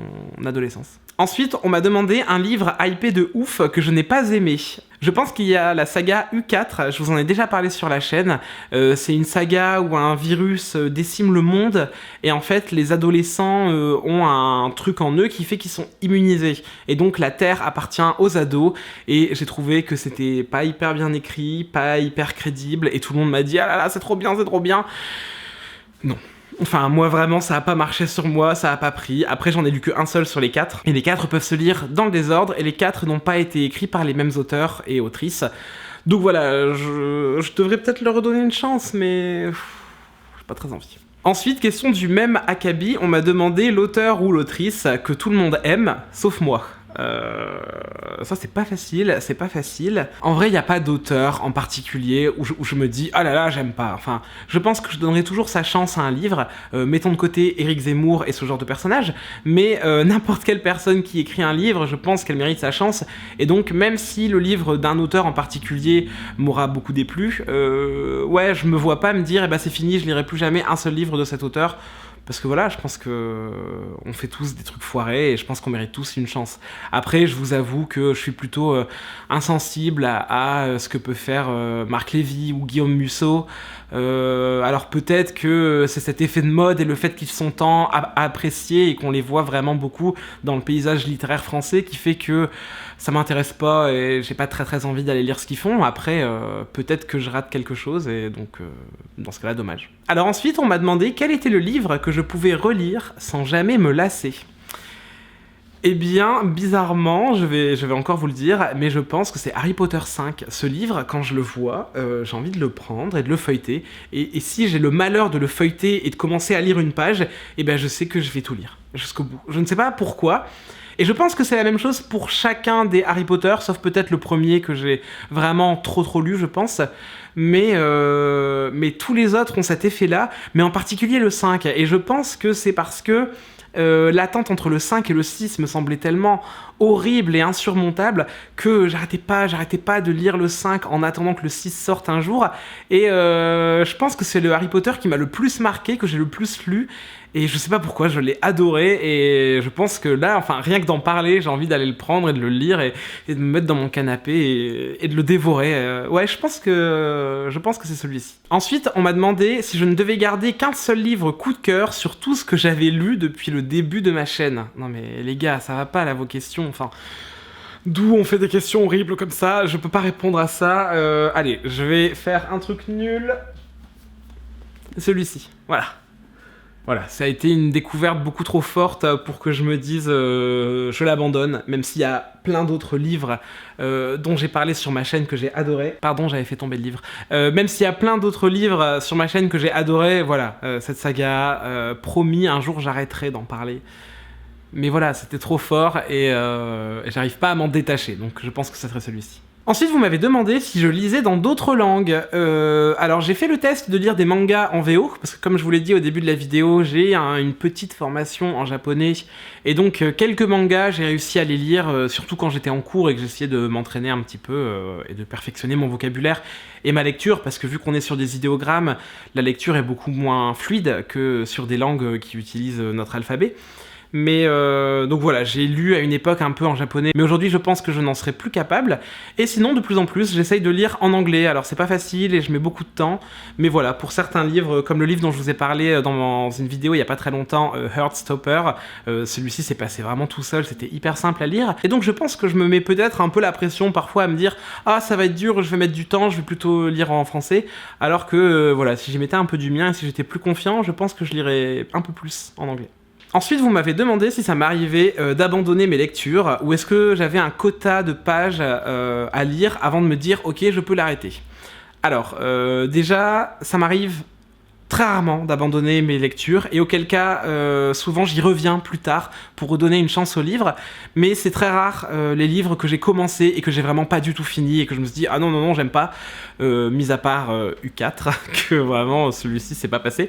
adolescence. Ensuite, on m'a demandé un livre hypé de ouf que je n'ai pas aimé. Je pense qu'il y a la saga U4, je vous en ai déjà parlé sur la chaîne. C'est une saga où un virus décime le monde et en fait les adolescents ont un truc en eux qui fait qu'ils sont immunisés. Et donc la Terre appartient aux ados et j'ai trouvé que c'était pas hyper bien écrit, pas hyper crédible et tout le monde m'a dit « Ah là là, c'est trop bien, c'est trop bien !» Non. Enfin, moi vraiment, ça a pas marché sur moi, ça a pas pris. Après, j'en ai lu qu'un seul sur les 4. Et les 4 peuvent se lire dans le désordre, et les 4 n'ont pas été écrits par les mêmes auteurs et autrices. Donc voilà, je devrais peut-être leur redonner une chance, mais j'ai pas très envie. Ensuite, question du même acabit, on m'a demandé l'auteur ou l'autrice que tout le monde aime, sauf moi. Ça c'est pas facile. En vrai, il n'y a pas d'auteur en particulier où je me dis « Ah là là, j'aime pas ». Enfin, je pense que je donnerai toujours sa chance à un livre. Mettons de côté Éric Zemmour et ce genre de personnage, mais n'importe quelle personne qui écrit un livre, je pense qu'elle mérite sa chance. Et donc, même si le livre d'un auteur en particulier m'aura beaucoup déplu, ouais, je me vois pas me dire « Eh ben c'est fini, je lirai plus jamais un seul livre de cet auteur ». Parce que voilà, je pense que on fait tous des trucs foirés et je pense qu'on mérite tous une chance. Après, je vous avoue que je suis plutôt insensible à ce que peut faire Marc Lévy ou Guillaume Musso. Alors peut-être que c'est cet effet de mode et le fait qu'ils sont tant appréciés et qu'on les voit vraiment beaucoup dans le paysage littéraire français qui fait que ça m'intéresse pas et j'ai pas très envie d'aller lire ce qu'ils font. Après, peut-être que je rate quelque chose et donc dans ce cas-là, dommage. Alors ensuite, on m'a demandé quel était le livre que je pouvais relire sans jamais me lasser. Eh bien, bizarrement, je vais encore vous le dire, mais je pense que c'est Harry Potter 5. Ce livre, quand je le vois, j'ai envie de le prendre et de le feuilleter. Et si j'ai le malheur de le feuilleter et de commencer à lire une page, eh ben je sais que je vais tout lire, jusqu'au bout. Je ne sais pas pourquoi. Et je pense que c'est la même chose pour chacun des Harry Potter, sauf peut-être le premier que j'ai vraiment trop lu, je pense. Mais tous les autres ont cet effet-là, mais en particulier le 5. Et je pense que c'est parce que l'attente entre le 5 et le 6 me semblait tellement horrible et insurmontable que j'arrêtais pas de lire le 5 en attendant que le 6 sorte un jour. Et je pense que c'est le Harry Potter qui m'a le plus marqué, que j'ai le plus lu. Et je sais pas pourquoi, je l'ai adoré et je pense que là, enfin rien que d'en parler, j'ai envie d'aller le prendre et de le lire et de me mettre dans mon canapé et de le dévorer. Ouais, je pense que c'est celui-ci. Ensuite, on m'a demandé si je ne devais garder qu'un seul livre coup de cœur sur tout ce que j'avais lu depuis le début de ma chaîne. Non mais les gars, ça va pas là vos questions, enfin... D'où on fait des questions horribles comme ça, je peux pas répondre à ça. Allez, je vais faire un truc nul. Celui-ci, voilà. Voilà, ça a été une découverte beaucoup trop forte pour que je me dise je l'abandonne, même s'il y a plein d'autres livres dont j'ai parlé sur ma chaîne que j'ai adoré. Pardon, j'avais fait tomber le livre. Même s'il y a plein d'autres livres sur ma chaîne que j'ai adoré, voilà, cette saga, promis, un jour j'arrêterai d'en parler. Mais voilà, c'était trop fort et j'arrive pas à m'en détacher, donc je pense que ça serait celui-ci. Ensuite, vous m'avez demandé si je lisais dans d'autres langues. Alors, j'ai fait le test de lire des mangas en VO, parce que comme je vous l'ai dit au début de la vidéo, j'ai une petite formation en japonais, et donc quelques mangas, j'ai réussi à les lire, surtout quand j'étais en cours et que j'essayais de m'entraîner un petit peu et de perfectionner mon vocabulaire et ma lecture, parce que vu qu'on est sur des idéogrammes, la lecture est beaucoup moins fluide que sur des langues qui utilisent notre alphabet. Mais donc voilà, j'ai lu à une époque un peu en japonais, mais aujourd'hui je pense que je n'en serais plus capable. Et sinon, de plus en plus, j'essaye de lire en anglais. Alors c'est pas facile et je mets beaucoup de temps, mais voilà, pour certains livres, comme le livre dont je vous ai parlé dans une vidéo il y a pas très longtemps, Heartstopper, celui-ci s'est passé vraiment tout seul, c'était hyper simple à lire. Et donc je pense que je me mets peut-être un peu la pression parfois à me dire « Ah, ça va être dur, je vais mettre du temps, je vais plutôt lire en français », alors que voilà, si j'y mettais un peu du mien et si j'étais plus confiant, je pense que je lirais un peu plus en anglais. Ensuite, vous m'avez demandé si ça m'arrivait d'abandonner mes lectures ou est-ce que j'avais un quota de pages à lire avant de me dire « Ok, je peux l'arrêter ». Alors, déjà, ça m'arrive très rarement d'abandonner mes lectures, et auquel cas, souvent j'y reviens plus tard pour redonner une chance aux livres, mais c'est très rare les livres que j'ai commencé et que j'ai vraiment pas du tout fini, et que je me suis dit, ah non, non, non, j'aime pas, mis à part U4, que vraiment celui-ci s'est pas passé.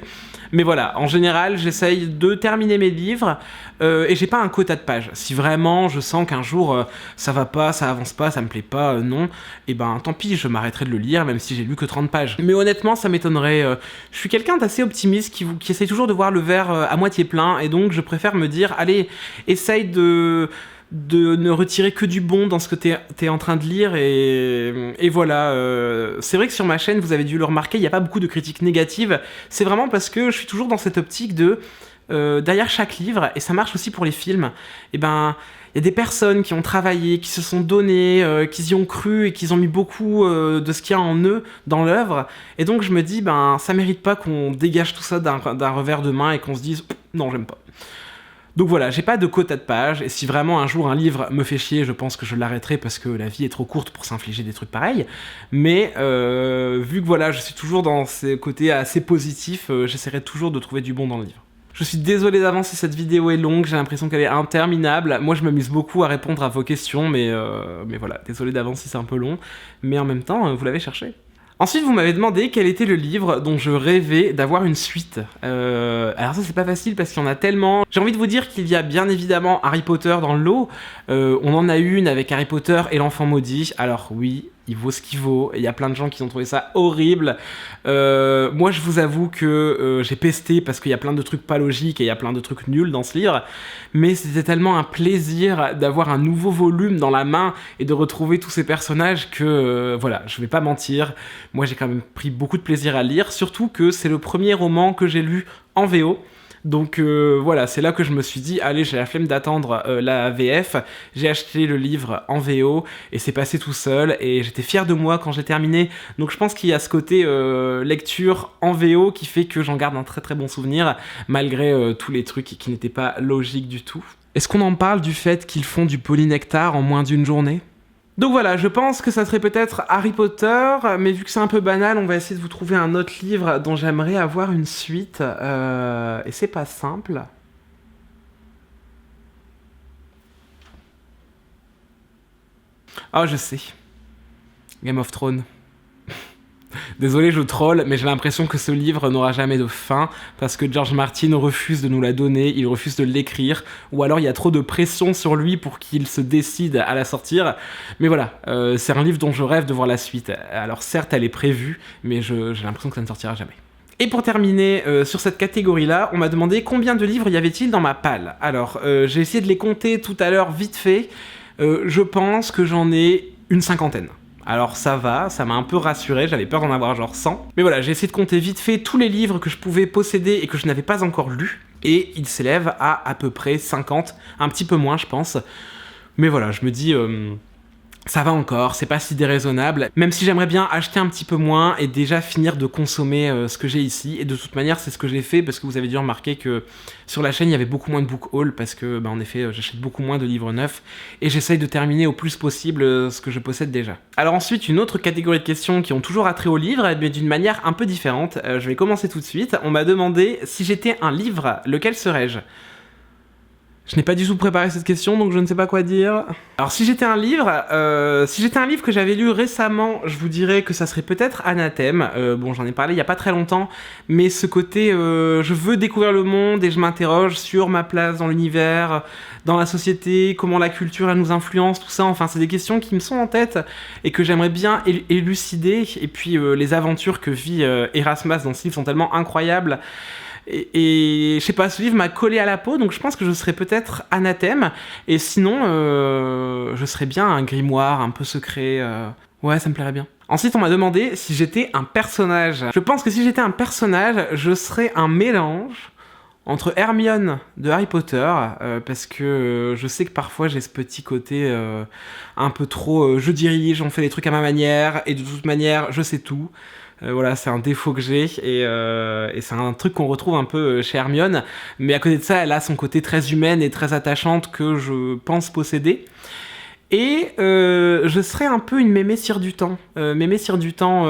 Mais voilà, en général, j'essaye de terminer mes livres, et j'ai pas un quota de pages. Si vraiment je sens qu'un jour ça va pas, ça avance pas, ça me plaît pas, non, et ben tant pis, je m'arrêterai de le lire, même si j'ai lu que 30 pages. Mais honnêtement, ça m'étonnerait. Je suis quelqu'un d'assez optimiste qui essaye toujours de voir le verre à moitié plein, et donc je préfère me dire, allez, essaye de ne retirer que du bon dans ce que t'es en train de lire, et voilà. C'est vrai que sur ma chaîne, vous avez dû le remarquer, il n'y a pas beaucoup de critiques négatives. C'est vraiment parce que je suis toujours dans cette optique de derrière chaque livre, et ça marche aussi pour les films, et ben il y a des personnes qui ont travaillé, qui se sont données, qui y ont cru et qui ont mis beaucoup de ce qu'il y a en eux dans l'œuvre, et donc je me dis, ben ça mérite pas qu'on dégage tout ça d'un revers de main et qu'on se dise non, j'aime pas. Donc voilà, j'ai pas de quota de pages, et si vraiment un jour un livre me fait chier, je pense que je l'arrêterai parce que la vie est trop courte pour s'infliger des trucs pareils. Mais vu que voilà, je suis toujours dans ces côtés assez positifs, j'essaierai toujours de trouver du bon dans le livre. Je suis désolé d'avance si cette vidéo est longue, j'ai l'impression qu'elle est interminable. Moi je m'amuse beaucoup à répondre à vos questions, mais voilà, désolé d'avance si c'est un peu long. Mais en même temps, vous l'avez cherché. Ensuite, vous m'avez demandé quel était le livre dont je rêvais d'avoir une suite. Alors ça, c'est pas facile parce qu'il y en a tellement. J'ai envie de vous dire qu'il y a bien évidemment Harry Potter dans le lot. On en a une avec Harry Potter et l'Enfant Maudit. Alors oui, il vaut ce qu'il vaut. Il y a plein de gens qui ont trouvé ça horrible. Moi, je vous avoue que j'ai pesté parce qu'il y a plein de trucs pas logiques et il y a plein de trucs nuls dans ce livre. Mais c'était tellement un plaisir d'avoir un nouveau volume dans la main et de retrouver tous ces personnages que, voilà, je vais pas mentir. Moi, j'ai quand même pris beaucoup de plaisir à lire, surtout que c'est le premier roman que j'ai lu en VO. Donc voilà, c'est là que je me suis dit, allez, j'ai la flemme d'attendre la VF, j'ai acheté le livre en VO, et c'est passé tout seul, et j'étais fier de moi quand j'ai terminé. Donc je pense qu'il y a ce côté lecture en VO qui fait que j'en garde un très très bon souvenir, malgré tous les trucs qui n'étaient pas logiques du tout. Est-ce qu'on en parle du fait qu'ils font du polynectar en moins d'une journée ? Donc voilà, je pense que ça serait peut-être Harry Potter, mais vu que c'est un peu banal, on va essayer de vous trouver un autre livre dont j'aimerais avoir une suite, et c'est pas simple. Oh, je sais. Game of Thrones. Désolé, je troll, mais j'ai l'impression que ce livre n'aura jamais de fin, parce que George Martin refuse de nous la donner, il refuse de l'écrire, ou alors il y a trop de pression sur lui pour qu'il se décide à la sortir. Mais voilà, c'est un livre dont je rêve de voir la suite. Alors certes, elle est prévue, mais j'ai l'impression que ça ne sortira jamais. Et pour terminer sur cette catégorie-là, on m'a demandé combien de livres y avait-il dans ma palle. Alors, j'ai essayé de les compter tout à l'heure vite fait. Je pense que j'en ai une cinquantaine. Alors ça va, ça m'a un peu rassuré, j'avais peur d'en avoir genre 100. Mais voilà, j'ai essayé de compter vite fait tous les livres que je pouvais posséder et que je n'avais pas encore lus. Et ils s'élèvent à peu près 50, un petit peu moins je pense. Mais voilà, je me dis... ça va encore, c'est pas si déraisonnable, même si j'aimerais bien acheter un petit peu moins et déjà finir de consommer ce que j'ai ici. Et de toute manière, c'est ce que j'ai fait parce que vous avez dû remarquer que sur la chaîne, il y avait beaucoup moins de book haul parce que, en effet, j'achète beaucoup moins de livres neufs et j'essaye de terminer au plus possible ce que je possède déjà. Alors ensuite, une autre catégorie de questions qui ont toujours attrait au livre, mais d'une manière un peu différente. Je vais commencer tout de suite. On m'a demandé si j'étais un livre, lequel serais-je ? Je n'ai pas du tout préparé cette question, donc je ne sais pas quoi dire. Alors si j'étais un livre que j'avais lu récemment, je vous dirais que ça serait peut-être Anathème. Bon, j'en ai parlé il y a pas très longtemps, mais ce côté, je veux découvrir le monde et je m'interroge sur ma place dans l'univers, dans la société, comment la culture elle nous influence, tout ça. Enfin, c'est des questions qui me sont en tête et que j'aimerais bien élucider. Et puis les aventures que vit Erasmus dans ce livre sont tellement incroyables. Et je sais pas, ce livre m'a collé à la peau, donc je pense que je serais peut-être Anathème. Et sinon, je serais bien un grimoire un peu secret. Ouais, ça me plairait bien. Ensuite, on m'a demandé si j'étais un personnage. Je pense que si j'étais un personnage, je serais un mélange entre Hermione de Harry Potter, parce que je sais que parfois j'ai ce petit côté un peu trop je dirige, on fait les trucs à ma manière, et de toute manière, je sais tout. Voilà, c'est un défaut que j'ai, et c'est un truc qu'on retrouve un peu chez Hermione, mais à côté de ça, elle a son côté très humaine et très attachante que je pense posséder. Et je serais un peu une Mémé Cire du Temps. Mémé Cire du Temps,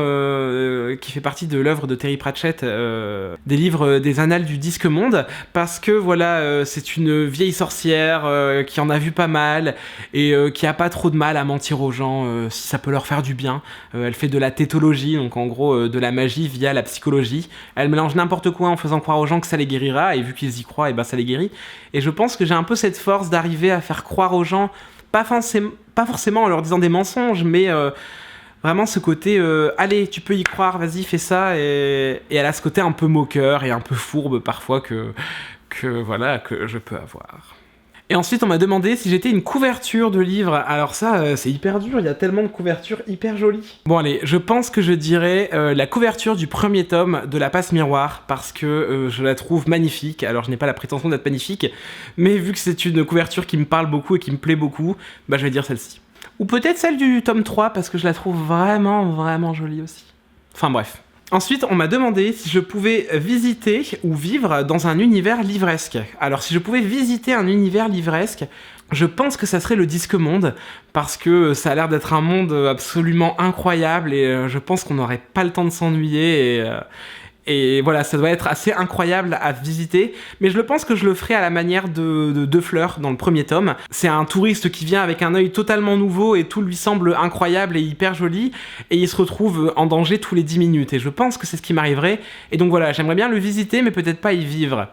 qui fait partie de l'œuvre de Terry Pratchett, des livres des Annales du Disque Monde, parce que voilà, c'est une vieille sorcière qui en a vu pas mal, et qui a pas trop de mal à mentir aux gens si ça peut leur faire du bien. Elle fait de la tétologie, donc en gros de la magie via la psychologie. Elle mélange n'importe quoi en faisant croire aux gens que ça les guérira, et vu qu'ils y croient, et ben ça les guérit. Et je pense que j'ai un peu cette force d'arriver à faire croire aux gens, pas forcément en leur disant des mensonges, mais vraiment ce côté allez, tu peux y croire, vas-y, fais ça. Et elle a ce côté un peu moqueur et un peu fourbe parfois que je peux avoir. Et ensuite, on m'a demandé si j'étais une couverture de livre. Alors ça, c'est hyper dur, il y a tellement de couvertures hyper jolies. Bon allez, je pense que je dirais la couverture du premier tome de La Passe Miroir, parce que je la trouve magnifique. Alors je n'ai pas la prétention d'être magnifique, mais vu que c'est une couverture qui me parle beaucoup et qui me plaît beaucoup, bah je vais dire celle-ci. Ou peut-être celle du tome 3, parce que je la trouve vraiment, vraiment jolie aussi. Enfin bref. Ensuite, on m'a demandé si je pouvais visiter ou vivre dans un univers livresque. Alors, si je pouvais visiter un univers livresque, je pense que ça serait le Disque Monde, parce que ça a l'air d'être un monde absolument incroyable, et je pense qu'on n'aurait pas le temps de s'ennuyer, et voilà, ça doit être assez incroyable à visiter, mais je pense que je le ferai à la manière de Fleur dans le premier tome. C'est un touriste qui vient avec un œil totalement nouveau et tout lui semble incroyable et hyper joli, et il se retrouve en danger tous les 10 minutes, et je pense que c'est ce qui m'arriverait, et donc voilà, j'aimerais bien le visiter, mais peut-être pas y vivre.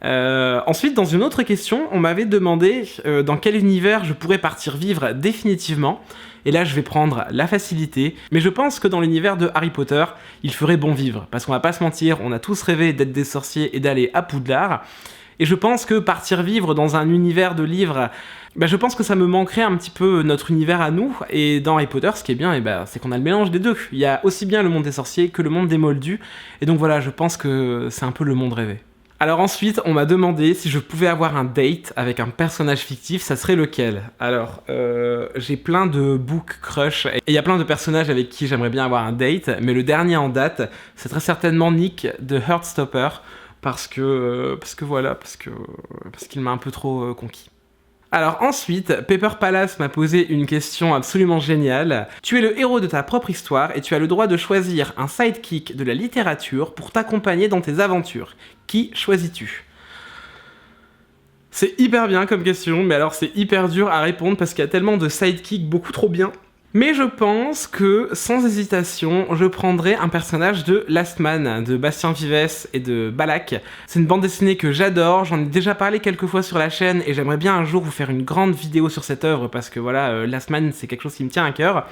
Ensuite, dans une autre question, on m'avait demandé dans quel univers je pourrais partir vivre définitivement. Et là, je vais prendre la facilité. Mais je pense que dans l'univers de Harry Potter, il ferait bon vivre. Parce qu'on va pas se mentir, on a tous rêvé d'être des sorciers et d'aller à Poudlard. Et je pense que partir vivre dans un univers de livres, bah, je pense que ça me manquerait un petit peu notre univers à nous. Et dans Harry Potter, ce qui est bien, c'est qu'on a le mélange des deux. Il y a aussi bien le monde des sorciers que le monde des Moldus. Et donc voilà, je pense que c'est un peu le monde rêvé. Alors ensuite, on m'a demandé si je pouvais avoir un date avec un personnage fictif, ça serait lequel? Alors, j'ai plein de book crush, et il y a plein de personnages avec qui j'aimerais bien avoir un date, mais le dernier en date, c'est très certainement Nick de Heartstopper, parce qu'il m'a un peu trop conquis. Alors ensuite, Pepper Palace m'a posé une question absolument géniale. Tu es le héros de ta propre histoire et tu as le droit de choisir un sidekick de la littérature pour t'accompagner dans tes aventures. Qui choisis-tu? C'est hyper bien comme question, mais alors c'est hyper dur à répondre parce qu'il y a tellement de sidekicks beaucoup trop bien. Mais je pense que, sans hésitation, je prendrais un personnage de Last Man, de Bastien Vives et de Balak. C'est une bande dessinée que j'adore, j'en ai déjà parlé quelques fois sur la chaîne, et j'aimerais bien un jour vous faire une grande vidéo sur cette œuvre, parce que voilà, Last Man, c'est quelque chose qui me tient à cœur.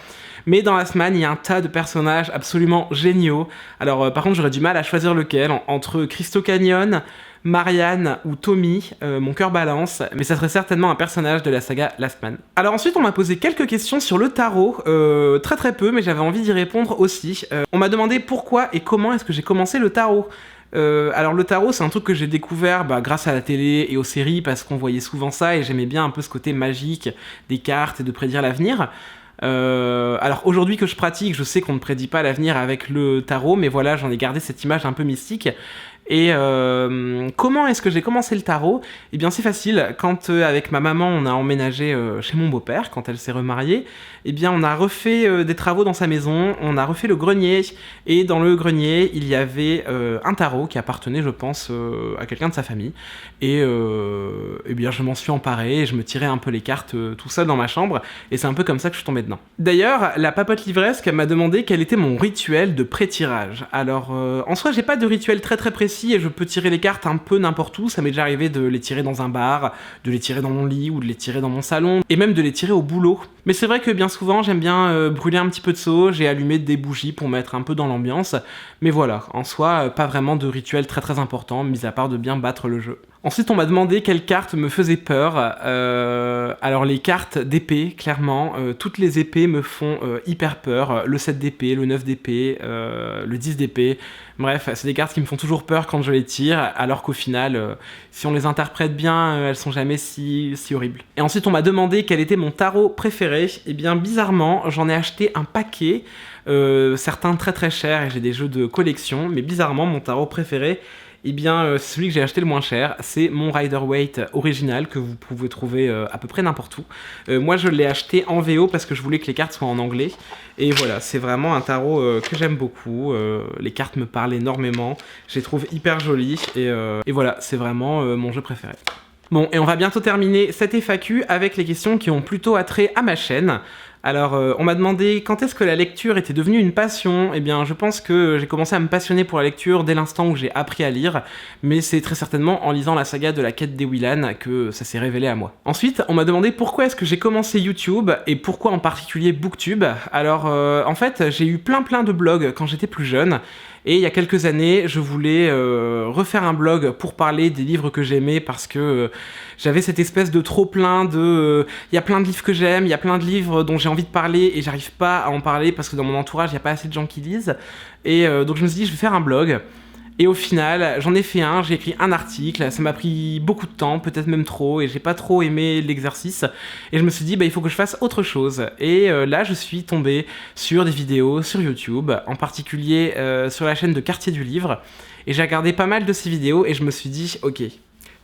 Mais dans Last Man, il y a un tas de personnages absolument géniaux. Alors par contre, j'aurais du mal à choisir lequel, entre Christo Canyon, Marianne ou Tommy, mon cœur balance, mais ça serait certainement un personnage de la saga Last Man. Alors ensuite, on m'a posé quelques questions sur le tarot, très peu, mais j'avais envie d'y répondre aussi. On m'a demandé pourquoi et comment est-ce que j'ai commencé le tarot. Alors le tarot, c'est un truc que j'ai découvert grâce à la télé et aux séries, parce qu'on voyait souvent ça, et j'aimais bien un peu ce côté magique des cartes et de prédire l'avenir. Alors aujourd'hui que je pratique, je sais qu'on ne prédit pas l'avenir avec le tarot, mais voilà, j'en ai gardé cette image un peu mystique. Et comment est-ce que j'ai commencé le tarot? Eh bien c'est facile, quand avec ma maman on a emménagé chez mon beau-père, quand elle s'est remariée, eh bien on a refait des travaux dans sa maison, on a refait le grenier, et dans le grenier il y avait un tarot qui appartenait je pense à quelqu'un de sa famille, et eh bien je m'en suis emparé, et je me tirais un peu les cartes tout seul dans ma chambre, et c'est un peu comme ça que je suis tombé dedans. D'ailleurs, la papote livresque m'a demandé quel était mon rituel de pré-tirage. Alors en soi j'ai pas de rituel très précis, et je peux tirer les cartes un peu n'importe où. Ça m'est déjà arrivé de les tirer dans un bar, de les tirer dans mon lit ou de les tirer dans mon salon, et même de les tirer au boulot. Mais c'est vrai que bien souvent j'aime bien brûler un petit peu de sauge et allumer des bougies pour mettre un peu dans l'ambiance, mais voilà, en soi pas vraiment de rituel très important, mis à part de bien battre le jeu. Ensuite on m'a demandé quelles cartes me faisaient peur. Alors les cartes d'épée, clairement, toutes les épées me font hyper peur. Le 7 d'épée, le 9 d'épée, le 10 d'épée, bref, c'est des cartes qui me font toujours peur quand je les tire, alors qu'au final, si on les interprète bien, elles sont jamais si horribles. Et ensuite on m'a demandé quel était mon tarot préféré. Et bien bizarrement, j'en ai acheté un paquet, certains très chers, et j'ai des jeux de collection, mais bizarrement mon tarot préféré, eh bien c'est celui que j'ai acheté le moins cher, c'est mon Rider-Waite original que vous pouvez trouver à peu près n'importe où. Moi je l'ai acheté en VO parce que je voulais que les cartes soient en anglais, et voilà, c'est vraiment un tarot que j'aime beaucoup, les cartes me parlent énormément, je les trouve hyper jolies, et voilà, c'est vraiment mon jeu préféré. Bon, et on va bientôt terminer cette FAQ avec les questions qui ont plutôt attrait à ma chaîne. Alors, on m'a demandé quand est-ce que la lecture était devenue une passion. Eh bien, je pense que j'ai commencé à me passionner pour la lecture dès l'instant où j'ai appris à lire, mais c'est très certainement en lisant la saga de la quête des Willan que ça s'est révélé à moi. Ensuite, on m'a demandé pourquoi est-ce que j'ai commencé YouTube, et pourquoi en particulier Booktube. Alors, en fait, j'ai eu plein de blogs quand j'étais plus jeune, et il y a quelques années, je voulais refaire un blog pour parler des livres que j'aimais, parce que j'avais cette espèce de trop-plein de... Il y a plein de livres que j'aime, il y a plein de livres dont j'ai envie de parler, et j'arrive pas à en parler parce que dans mon entourage, il n'y a pas assez de gens qui lisent. Et donc je me suis dit, je vais faire un blog. Et au final, j'en ai fait un, j'ai écrit un article, ça m'a pris beaucoup de temps, peut-être même trop, et j'ai pas trop aimé l'exercice. Et je me suis dit, bah, il faut que je fasse autre chose. Et là, je suis tombé sur des vidéos sur YouTube, en particulier sur la chaîne de Quartier du Livre. Et j'ai regardé pas mal de ces vidéos, et je me suis dit, ok,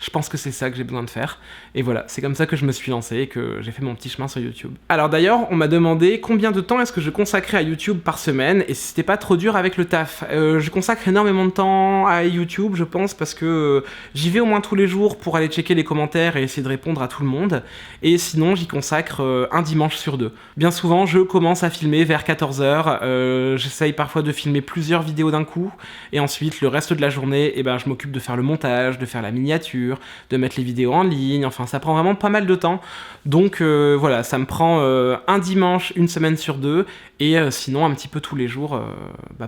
je pense que c'est ça que j'ai besoin de faire. Et voilà, c'est comme ça que je me suis lancé et que j'ai fait mon petit chemin sur YouTube. Alors d'ailleurs, on m'a demandé combien de temps est-ce que je consacrais à YouTube par semaine et si c'était pas trop dur avec le taf. Je consacre énormément de temps à YouTube, je pense, parce que j'y vais au moins tous les jours pour aller checker les commentaires et essayer de répondre à tout le monde. Et sinon, j'y consacre un dimanche sur 2. Bien souvent, je commence à filmer vers 14h. J'essaye parfois de filmer plusieurs vidéos d'un coup. Et ensuite, le reste de la journée, eh ben, je m'occupe de faire le montage, de faire la miniature, de mettre les vidéos en ligne, enfin ça prend vraiment pas mal de temps. Donc voilà, ça me prend un dimanche, une semaine sur 2, et sinon un petit peu tous les jours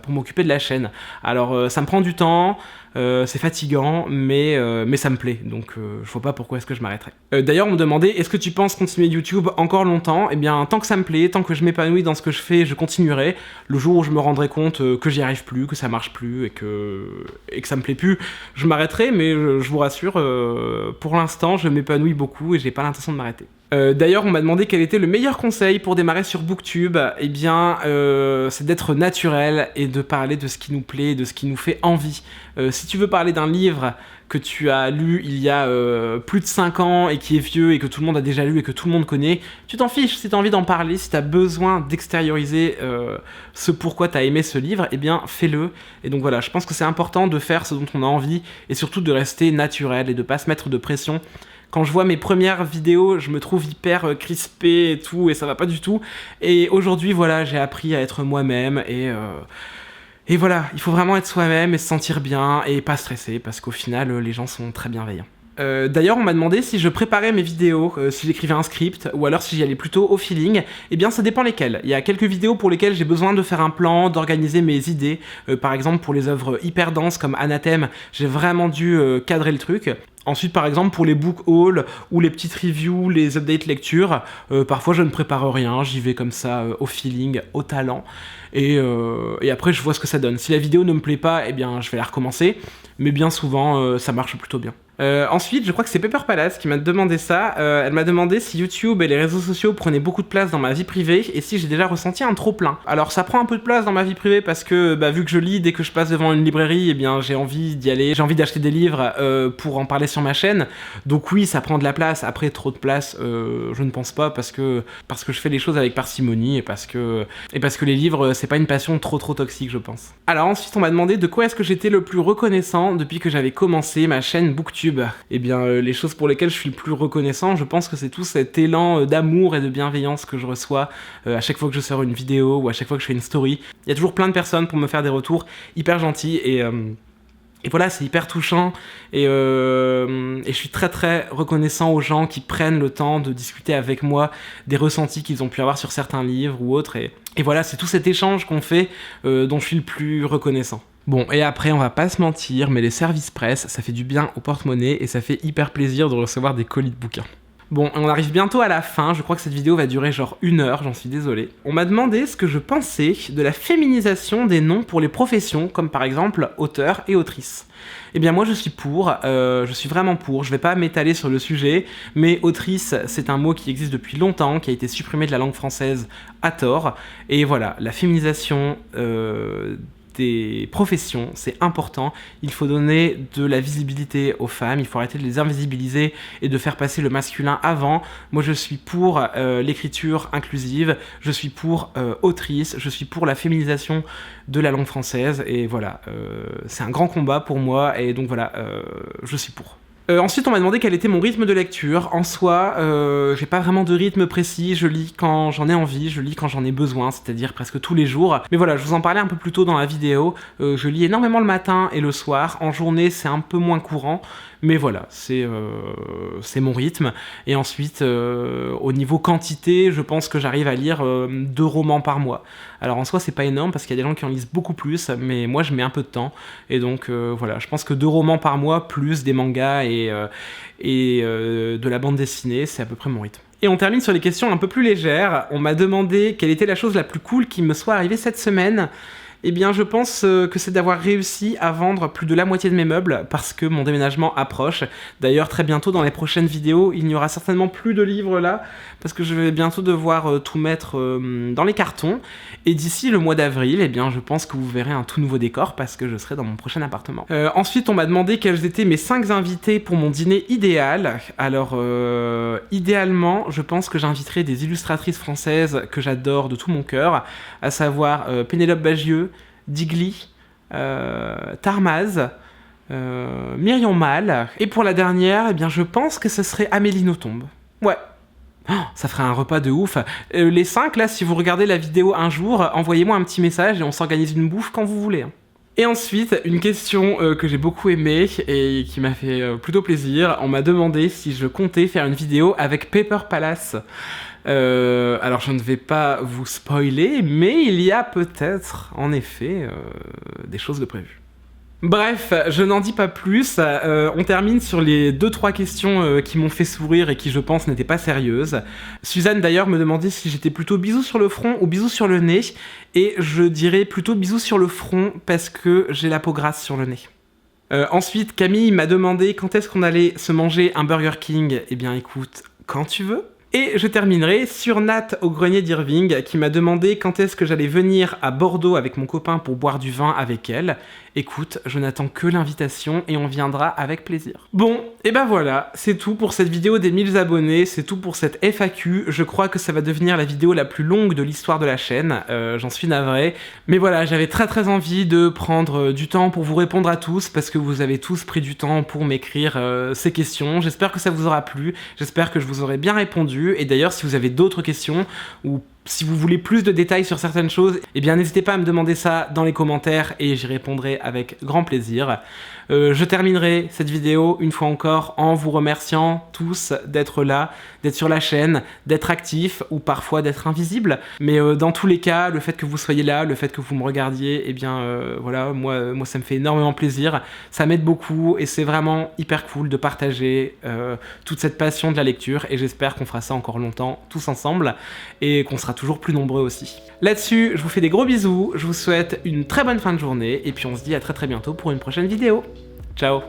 pour m'occuper de la chaîne. Alors ça me prend du temps, c'est fatigant, mais ça me plaît, donc je vois pas pourquoi est-ce que je m'arrêterais. D'ailleurs, on me demandait, est-ce que tu penses continuer YouTube encore longtemps? Eh bien, tant que ça me plaît, tant que je m'épanouis dans ce que je fais, je continuerai. Le jour où je me rendrai compte que j'y arrive plus, que ça marche plus, et que ça me plaît plus, je m'arrêterai, mais je vous rassure, pour l'instant, je m'épanouis beaucoup et j'ai pas l'intention de m'arrêter. D'ailleurs, on m'a demandé quel était le meilleur conseil pour démarrer sur Booktube. Eh bien, c'est d'être naturel et de parler de ce qui nous plaît, de ce qui nous fait envie. Si tu veux parler d'un livre que tu as lu il y a plus de 5 ans et qui est vieux et que tout le monde a déjà lu et que tout le monde connaît, tu t'en fiches. Si tu as envie d'en parler, si tu as besoin d'extérioriser ce pourquoi tu as aimé ce livre, eh bien fais-le. Et donc voilà, je pense que c'est important de faire ce dont on a envie et surtout de rester naturel et de pas se mettre de pression. Quand je vois mes premières vidéos, je me trouve hyper crispé et tout, et ça va pas du tout. Et aujourd'hui, voilà, j'ai appris à être moi-même, et voilà, il faut vraiment être soi-même et se sentir bien, et pas stresser, parce qu'au final, les gens sont très bienveillants. D'ailleurs, on m'a demandé si je préparais mes vidéos, si j'écrivais un script, ou alors si j'y allais plutôt au feeling. Eh bien, ça dépend lesquelles. Il y a quelques vidéos pour lesquelles j'ai besoin de faire un plan, d'organiser mes idées. Par exemple, pour les œuvres hyper denses comme Anathème, j'ai vraiment dû cadrer le truc. Ensuite, par exemple, pour les book hauls ou les petites reviews, les updates lecture, parfois je ne prépare rien, j'y vais comme ça, au feeling, au talent, et après je vois ce que ça donne. Si la vidéo ne me plaît pas, eh bien je vais la recommencer, mais bien souvent ça marche plutôt bien. Ensuite, je crois que c'est Pepper Palace qui m'a demandé ça. Elle m'a demandé si YouTube et les réseaux sociaux prenaient beaucoup de place dans ma vie privée et si j'ai déjà ressenti un trop-plein. Alors ça prend un peu de place dans ma vie privée parce que vu que je lis, dès que je passe devant une librairie, eh bien j'ai envie d'y aller, j'ai envie d'acheter des livres pour en parler sur ma chaîne. Donc oui, ça prend de la place. Après, trop de place, je ne pense pas parce que je fais les choses avec parcimonie et parce que les livres, c'est pas une passion trop toxique, je pense. Alors ensuite, on m'a demandé de quoi est-ce que j'étais le plus reconnaissant depuis que j'avais commencé ma chaîne Booktube. Eh bien, les choses pour lesquelles je suis le plus reconnaissant, je pense que c'est tout cet élan d'amour et de bienveillance que je reçois à chaque fois que je sors une vidéo ou à chaque fois que je fais une story. Il y a toujours plein de personnes pour me faire des retours hyper gentils et voilà, c'est hyper touchant et je suis très très reconnaissant aux gens qui prennent le temps de discuter avec moi des ressentis qu'ils ont pu avoir sur certains livres ou autres. Et voilà, c'est tout cet échange qu'on fait dont je suis le plus reconnaissant. Bon, et après, on va pas se mentir, mais les services presse, ça fait du bien au porte-monnaie et ça fait hyper plaisir de recevoir des colis de bouquins. Bon, on arrive bientôt à la fin, je crois que cette vidéo va durer genre 1 heure, j'en suis désolé. On m'a demandé ce que je pensais de la féminisation des noms pour les professions, comme par exemple auteur et autrice. Eh bien moi je suis pour, je suis vraiment pour, je vais pas m'étaler sur le sujet, mais autrice c'est un mot qui existe depuis longtemps, qui a été supprimé de la langue française à tort, et voilà, la féminisation des professions, c'est important. Il faut donner de la visibilité aux femmes, il faut arrêter de les invisibiliser et de faire passer le masculin avant. Moi je suis pour l'écriture inclusive, je suis pour autrice, je suis pour la féminisation de la langue française, et voilà, c'est un grand combat pour moi, et donc voilà, je suis pour. Ensuite, on m'a demandé quel était mon rythme de lecture. En soi, j'ai pas vraiment de rythme précis, je lis quand j'en ai envie, je lis quand j'en ai besoin, c'est-à-dire presque tous les jours. Mais voilà, je vous en parlais un peu plus tôt dans la vidéo, je lis énormément le matin et le soir. En journée, c'est un peu moins courant, mais voilà, c'est mon rythme. Et ensuite, au niveau quantité, je pense que j'arrive à lire 2 romans par mois. Alors en soi, c'est pas énorme, parce qu'il y a des gens qui en lisent beaucoup plus, mais moi, je mets un peu de temps. Et donc, voilà, je pense que 2 romans par mois, plus des mangas et de la bande dessinée, c'est à peu près mon rythme. Et on termine sur les questions un peu plus légères. On m'a demandé quelle était la chose la plus cool qui me soit arrivée cette semaine. Eh bien, je pense que c'est d'avoir réussi à vendre plus de la moitié de mes meubles, parce que mon déménagement approche. D'ailleurs, très bientôt, dans les prochaines vidéos, il n'y aura certainement plus de livres là, parce que je vais bientôt devoir tout mettre dans les cartons. Et d'ici le mois d'avril, eh bien, je pense que vous verrez un tout nouveau décor, parce que je serai dans mon prochain appartement. Ensuite, on m'a demandé quels étaient mes 5 invités pour mon dîner idéal. Alors, idéalement, je pense que j'inviterai des illustratrices françaises que j'adore de tout mon cœur, à savoir Pénélope Bagieux, Digli, Tarmaz, Myriam Mal, et pour la dernière, eh bien, je pense que ce serait Amélie Nothomb. Ouais. Oh, ça ferait un repas de ouf. Les 5, là, si vous regardez la vidéo un jour, envoyez-moi un petit message et on s'organise une bouffe quand vous voulez. Et ensuite, une question que j'ai beaucoup aimée et qui m'a fait plutôt plaisir. On m'a demandé si je comptais faire une vidéo avec Paper Palace. Alors je ne vais pas vous spoiler, mais il y a peut-être, en effet, des choses de prévues. Bref, je n'en dis pas plus, on termine sur les 2-3 questions qui m'ont fait sourire et qui je pense n'étaient pas sérieuses. Suzanne d'ailleurs me demandait si j'étais plutôt bisous sur le front ou bisous sur le nez, et je dirais plutôt bisous sur le front parce que j'ai la peau grasse sur le nez. Ensuite, Camille m'a demandé quand est-ce qu'on allait se manger un Burger King. Eh bien écoute, quand tu veux. Et je terminerai sur Nat au grenier d'Irving qui m'a demandé quand est-ce que j'allais venir à Bordeaux avec mon copain pour boire du vin avec elle. Écoute, je n'attends que l'invitation et on viendra avec plaisir. Bon, et ben voilà, c'est tout pour cette vidéo des 1000 abonnés, c'est tout pour cette FAQ. Je crois que ça va devenir la vidéo la plus longue de l'histoire de la chaîne, j'en suis navré. Mais voilà, j'avais très envie de prendre du temps pour vous répondre à tous, parce que vous avez tous pris du temps pour m'écrire ces questions. J'espère que ça vous aura plu, j'espère que je vous aurai bien répondu. Et d'ailleurs, si vous avez d'autres questions, ou si vous voulez plus de détails sur certaines choses, eh bien n'hésitez pas à me demander ça dans les commentaires et j'y répondrai avec grand plaisir. Je terminerai cette vidéo une fois encore en vous remerciant tous d'être là, d'être sur la chaîne, d'être actifs ou parfois d'être invisibles. Mais dans tous les cas, le fait que vous soyez là, le fait que vous me regardiez, eh bien voilà, moi ça me fait énormément plaisir. Ça m'aide beaucoup et c'est vraiment hyper cool de partager toute cette passion de la lecture, et j'espère qu'on fera ça encore longtemps tous ensemble et qu'on sera toujours plus nombreux aussi. Là-dessus, je vous fais des gros bisous, je vous souhaite une très bonne fin de journée et puis on se dit à très bientôt pour une prochaine vidéo. Ciao.